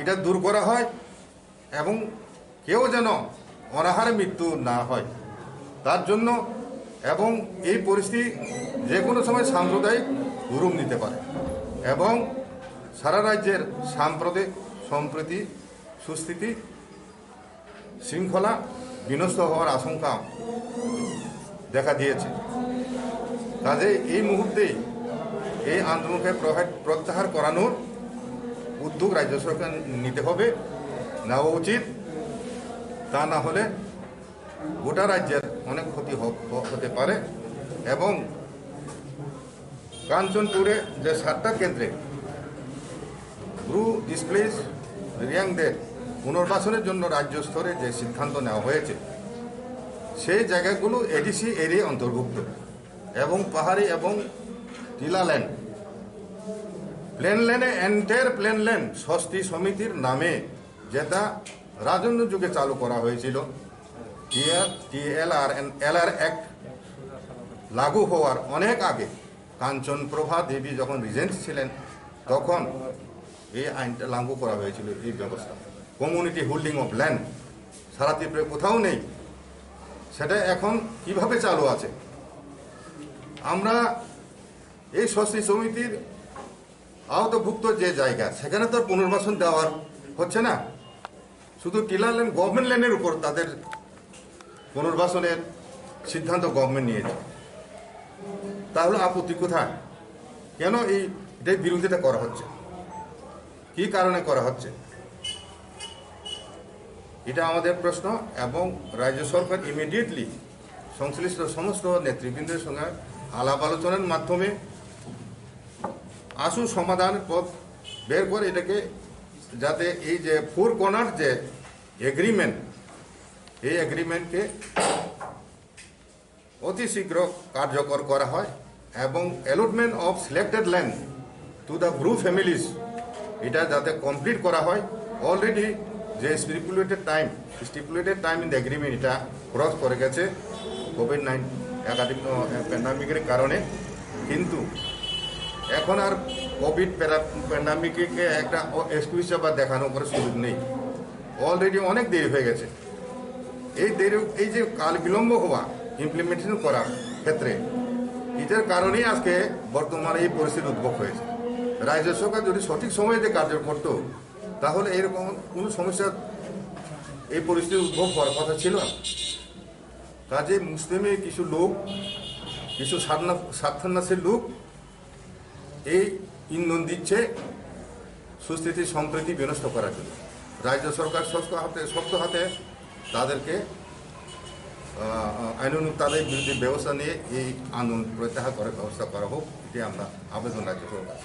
এটা দূর করা হয় এবং কেউ যেন অনাহারে মৃত্যু না হয় তার জন্য, এবং এই পরিস্থিতি যে কোনো সময় সাম্প্রদায়িক রূপ নিতে পারে এবং সারা রাজ্যের সাম্প্রদায়িক সম্প্রীতি সুস্থিতি শৃঙ্খলা বিনষ্ট হওয়ার আশঙ্কা দেখা দিয়েছে। কাজে এই মুহূর্তে এই আন্দোলনকে প্রত্যাহার করানোর উদ্যোগ রাজ্য সরকার নিতে হবে, নেওয়া উচিত। তা না হলে গোটা রাজ্যের অনেক ক্ষতি হতে পারে। এবং কাঞ্চনপুরে যে 7টা কেন্দ্রে ব্রু ডিসপ্লেস রিয়াংদের পুনর্বাসনের জন্য রাজ্য স্তরে যে সিদ্ধান্ত নেওয়া হয়েছে, সেই জায়গাগুলো এডিসি এরিয়া অন্তর্ভুক্ত এবং পাহাড়ি এবং টিলা ল্যান্ড, প্লেন ল্যান্ডে এন্টায়ার প্লেন ল্যান্ড স্বস্তি সমিতির নামে যেটা রাজন্য যুগে চালু করা হয়েছিল, টিএলআর অ্যাক্ট লাগু হওয়ার অনেক আগে কাঞ্চনপ্রভা দেবী যখন রিজেন্ট ছিলেন তখন এই আইনটা লাগু করা হয়েছিল। এই ব্যবস্থা কমিউনিটি হোল্ডিং অফ ল্যান্ড সারা ত্রিপুরায় কোথাও নেই, সেটা এখন কিভাবে চালু আছে? আমরা এই স্বস্তি সমিতির আওতাভুক্ত যে জায়গা সেখানে তো পুনর্বাসন দেওয়ার হচ্ছে না, শুধু টিলা ল্যান্ড গভর্নমেন্ট ল্যান্ডের উপর তাদের পুনর্বাসনের সিদ্ধান্ত গভর্নমেন্ট নিয়েছে। তাহলে আপত্তি কোথায়? কেন এটার বিরোধিতা করা হচ্ছে? কি কারণে করা হচ্ছে? এটা আমাদের প্রশ্ন। এবং রাজ্য সরকার ইমিডিয়েটলি সংশ্লিষ্ট সমস্ত নেতৃবৃন্দের সঙ্গে আলাপ আলোচনার মাধ্যমে আশু সমাধান পথ বের করে এটাকে যাতে এই যে 4 কর্নার যে এগ্রিমেন্ট, এই এগ্রিমেন্টকে অতি শীঘ্র কার্যকর করা হয় এবং allotment of selected land to the Bru families এটা যাতে কমপ্লিট করা হয়। অলরেডি যে stipulated time in the agreement এটা ক্রস করে গেছে কোভিড-19 প্যান্ডামিকের কারণে, কিন্তু এখন আর কোভিড প্যান্ডামিককে একটা এক্সকিউজ বা দেখানোর করে সুযোগ নেই। অলরেডি অনেক দেরি হয়ে গেছে। এই যে কাল বিলম্ব হওয়া ইমপ্লিমেন্টেশন করার ক্ষেত্রে, এটার কারণেই আজকে বর্তমানে এই পরিস্থিতি উদ্ভব হয়েছে। রাজ্য সরকার যদি সঠিক সময়ে কার্য করত তাহলে এরকম কোনো সমস্যা এই পরিস্থিতি উদ্ভব হওয়ার কথা ছিল না। কাজে মুসলিমের কিছু লোক, কিছু স্বার্থান্বেষী লোক এই ইন্ধন দিচ্ছে সুস্থিতি সম্প্রীতি বিনষ্ট করার জন্য। রাজ্য সরকার শক্ত হাতে তাদেরকে আইনানুগ তাদের বিরুদ্ধে ব্যবস্থা নিয়ে এই আন্দোলন প্রত্যাহার করার ব্যবস্থা করা হোক, এটি আমরা আবেদন রাজ্য সরকার।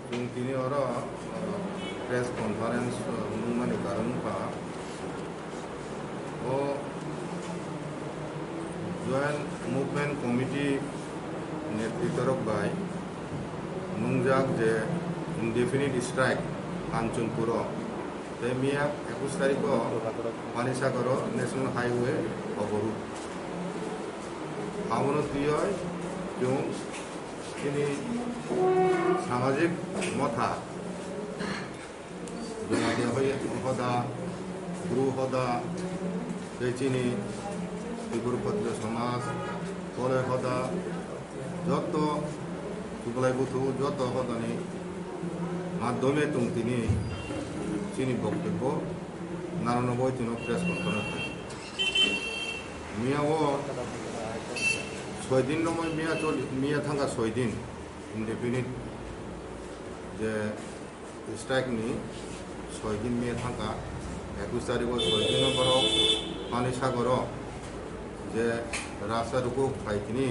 जों दिनै आरो प्रेस कनफारेन्स मुंमानि कारनफा ओ जॉइंट मुभमेंट कमिटी नेतृत्व बाय नुंजाक जे इनडेफिनिट स्ट्राइक कांचनपुर ते मिया 21 तारीख पानीसागर नेशनल हाईवे अवरोध अवनति जों दिनै सामाजिक मथा हदा गुरु हदा बेचिनी त्रिपुरपत्र समाज कले हदा যত सुबलाई बुथु যত हदानी माध्यमे तुम तिनी चिनी बक्तव्य 99 दिन प्रेस कनफारेंस मियाओ 6 दिन नमय मिया थांगा 6 दिन इंडेफिनिट जे स्ट्राइक नि 6 दिन मिया थांगा 21 तारीख 6 दिन पर पानी सागर जे रास्ता रुको फाइटिनी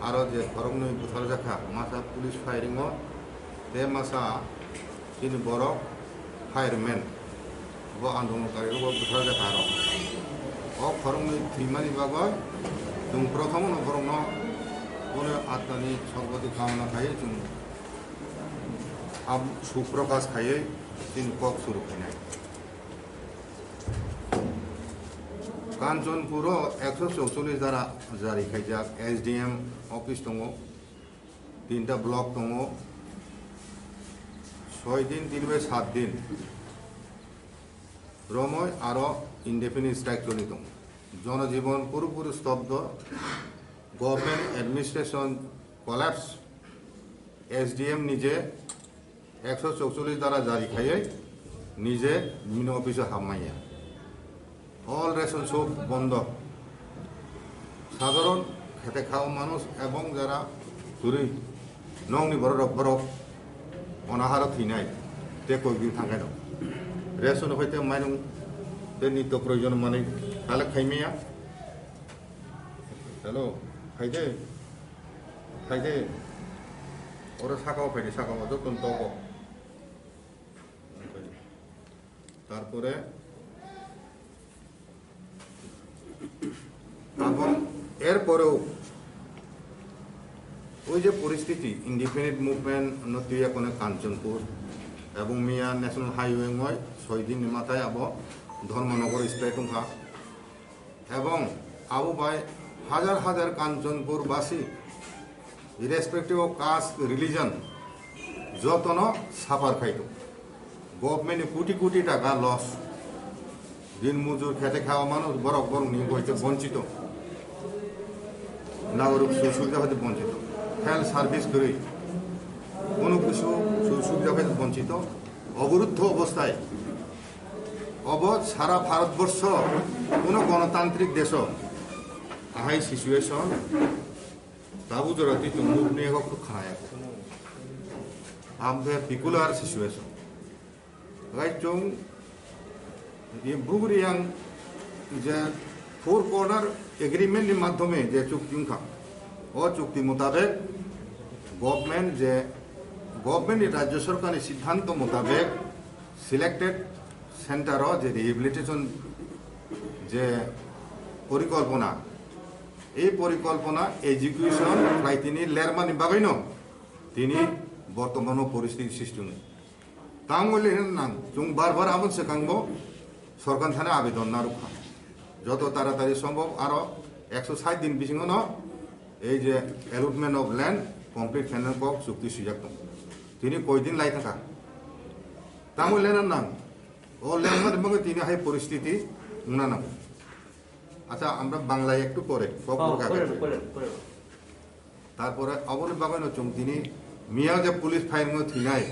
आरो जे फरमनि बुथार जाखा मासा पुलिस फायरिंग ते मासा तीन बर फायरमैन वो आंदोलनकारी वो बुथार जाखा आरो ओ फरमनि थ्रीमानि बागै जों प्रथम नफरनो कोने आत्मानि सर्वति कामना खायो जों अब सुप्रकाश खायो तीन कक सुरु खानाय कांचनपुर 144 द्वारा जारी खायजाक एसडीएम ऑफिस दङ 3टा ब्लक दङ 6 दिन 7 दिन रमय आरो इंडेफिनिट स्ट्राइक चलि दं जनजीवन पुरोपुरि स्तब्ध गवर्नमेंट एडमिनिस्ट्रेशन कोलैप्स एसडीएम निजे 144 द्वारा जारी खायै निजे मिनो ऑफिस हामाया অল রেশন সব বন্ধ সাধারণ খেতে খাওয়া মানুষ এবং যারা চুরি নংনি বরফ অনাহার থিনাই তে কয়েকদিন থাকাই দं রেশন হইতে মাইরং তে নিত্য প্রয়োজন মানে তাহলে খাইমেয়া হ্যালো খাইদে ওরা শাখাও ফাইদে শাখাও যতন তক তারপরে এবং এরপরেও ওই যে পরিস্থিতি ইন্ডিপেন্ডেন্ট মুভমেন্ট নতুয়া কোনে কাঞ্চনপুর এবং মিয়া ন্যাশনাল হাইওয়ে ময় 6 দিন মাথায় আব ধর্মনগর স্ট্রাইক টংখা এবং আবু বাই হাজার হাজার কাঞ্চনপুরবাসী ইরেসপেক্টিভ অফ কাস্ট রিলিজন যতন সাফার খাইতো গভর্নমেন্ট কোটি কোটি টাকা লস দিন মজুর খেতে খাওয়া মানুষ বরফ নিয়ে হইতে বঞ্চিত নাগরিক সুবিধা হইতে বঞ্চিত হেলথ সার্ভিস করে কোনো কিছু সুবিধা হইতে বঞ্চিত অবরুদ্ধ অবস্থায় সারা ভারতবর্ষ কোনো গণতান্ত্রিক দেশ আহাই সিচুয়েশন তাবু জরতি মুভ নিয়ে খায় আমাদের পিকুলার সিচুয়েশন রাইচং ये बुगरी yang जे फोर कॉर्नर एग्रीमेंट नि माध्यमे जे चुक्ति खा ओ चुक्ति मुताबिक गवर्नमेंट राज्य सरकार सिद्धांत मुताबिक सिलेक्टेड सेंटर जे रिहेबिलिटेशन जे परिकल्पना एजुकेशन प्राय তিনি লেরমানি বাগাইন তিনি বর্তমান পরিস্থিতি সৃষ্টি নয় তাঙ্গলে নাং जों बार आबन सेकांगो सरकार थाने आवेदन ना रुखा जो ताड़ाताड़ी सम्भव और 160 दिन बिसिंगनो এই যে allotment of land complete final কক চুক্তি সুযোগ দं তিনি কয়দিন লাই থাকা তামুল ল্যান্ডের নাম ও ল্যান্ড মানে তিনি হাই পরিস্থিতি উনা নাম আচ্ছা আমরা বাংলায় একটু পরে তারপরে অবন বাগানো চুম তিনি মিয়া যে পুলিশ ফাইরিং থিনাই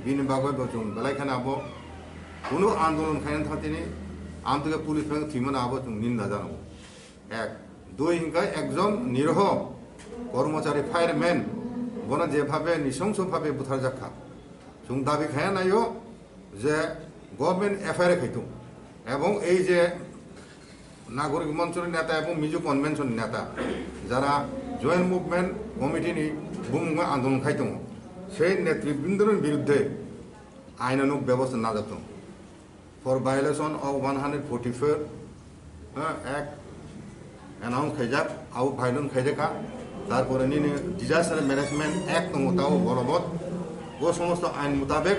বিনি বাগাই বচুম বেলাইখানে আবো কোনো আন্দোলন খাইন থাকতেনি আমতকে পুলিশ ফাইরিং থিমন আবো চুম নিন্দা জানাবো এক দুই হিংকায় একজন নিরহ কর্মচারী ফায়ারম্যান বনা যেভাবে নৃশংসভাবে বুথার যাক্ষা চুম দাবি খায়া নাইও যে গভর্নমেন্ট এফআইআর খাইতো এবং এই যে নাগরিক মঞ্চের নেতা এবং মিজো কনভেনশন নেতা যারা জয়েন্ট মুভমেন্ট কমিটিনি বুমুঙ্গা আন্দোলন খাইতো সেই নেতৃবৃন্দের বিরুদ্ধে আইনানুগ ব্যবস্থা না যেত for violation of 144 act announce খাইজাক আউ ভাইলন খাইজাকা তারপরে ডিজাস্টার ম্যানেজমেন্ট অ্যাক্ট দङ তাও বলবৎ ও সমস্ত আইন মোতাবেক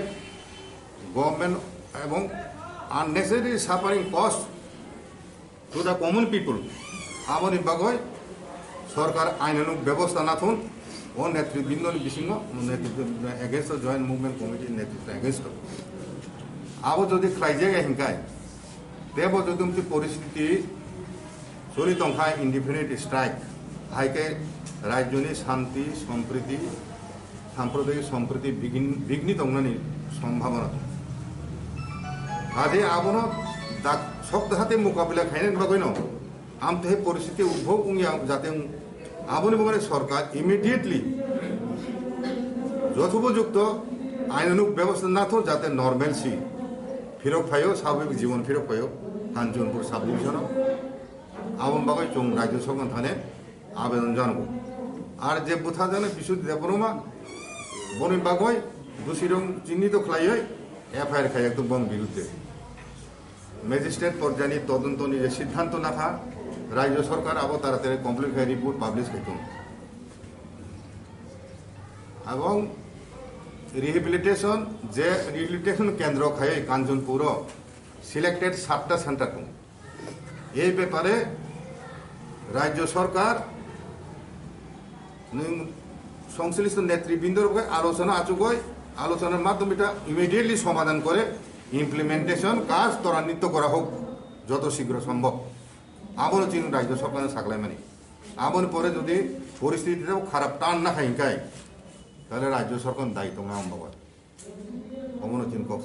গভর্নমেন্ট এবং unnecessary suffering cost to the common people আবনি বাগয় সরকার আইনানুগ ব্যবস্থা না থুন ও নেতৃবৃন্দ বিসিং নেতৃত্ব এগেন্স্ট জয়েন্ট মুভমেন্ট কমিটির নেতৃত্ব এগেন্স্ট আবো যদি খাইজায়গা হিংকায় তেব যদি পরিস্থিতি চলি দंखाय ইনডিফিনিট স্ট্রাইক হাইকে রাজ্যনি শান্তি সম্প্রীতি সাম্প্রদায়িক সম্প্রীতি বিঘ্নি দंनानि সম্ভাবনা আদে আবনো শক্ত হাতে মোকাবিলা খাইনেন বাগৈন আমতে পরিস্থিতি উদ্ভব উঙ্গি যাতে আবনি বগরে সরকার ইমিডিয়েটলি যথোপযুক্ত আইনানুগ ব্যবস্থা না তো যাতে নর্মেলসি ফিরক ফাইও স্বাভাবিক জীবন ফিরক ফাইও কাঞ্চনপুর সাব ডিভিশন আবন বাগৈ চং রাজ্য সরকার থানে আবেদন জানাবো আর যে বুথা জানে বিশুদ্ধ দেবরমা বনি বাগৈ দোষী রং চিহ্নিত খাইয়ে এফআইআর খাই একদম বং বিরুদ্ধে ম্যাজিস্ট্রেট পর্যায়ে তদন্ত নিয়ে সিদ্ধান্ত না থা রাজ্য সরকার আবার তাড়াতাড়ি কমপ্লিট খাই রিপোর্ট পাবলিশ খাইতুন এবং রিহেবিলিটেশন যে রিহেবিলিটেশন কেন্দ্র খাই কাঞ্চনপুর সিলেক্টেড 7টা সেন্টার দङ এই ব্যাপারে রাজ্য সরকার সংশ্লিষ্ট নেতৃবৃন্দর আলোচনা আচুকই আলোচনার মাধ্যমে এটা ইমিডিয়েটলি সমাধান করে ইমপ্লিমেন্টেশন কাজ ত্বরান্বিত করা হোক যত শীঘ্র সম্ভব আবারও চিন রাজ্য সরকারের সাকলাই মানে আবার পরে যদি পরিস্থিতিটাও খারাপ টান না খাইকায় তাহলে রাজ্য সরকার দায়িত্ব না অম্বাবার অমন চিন কক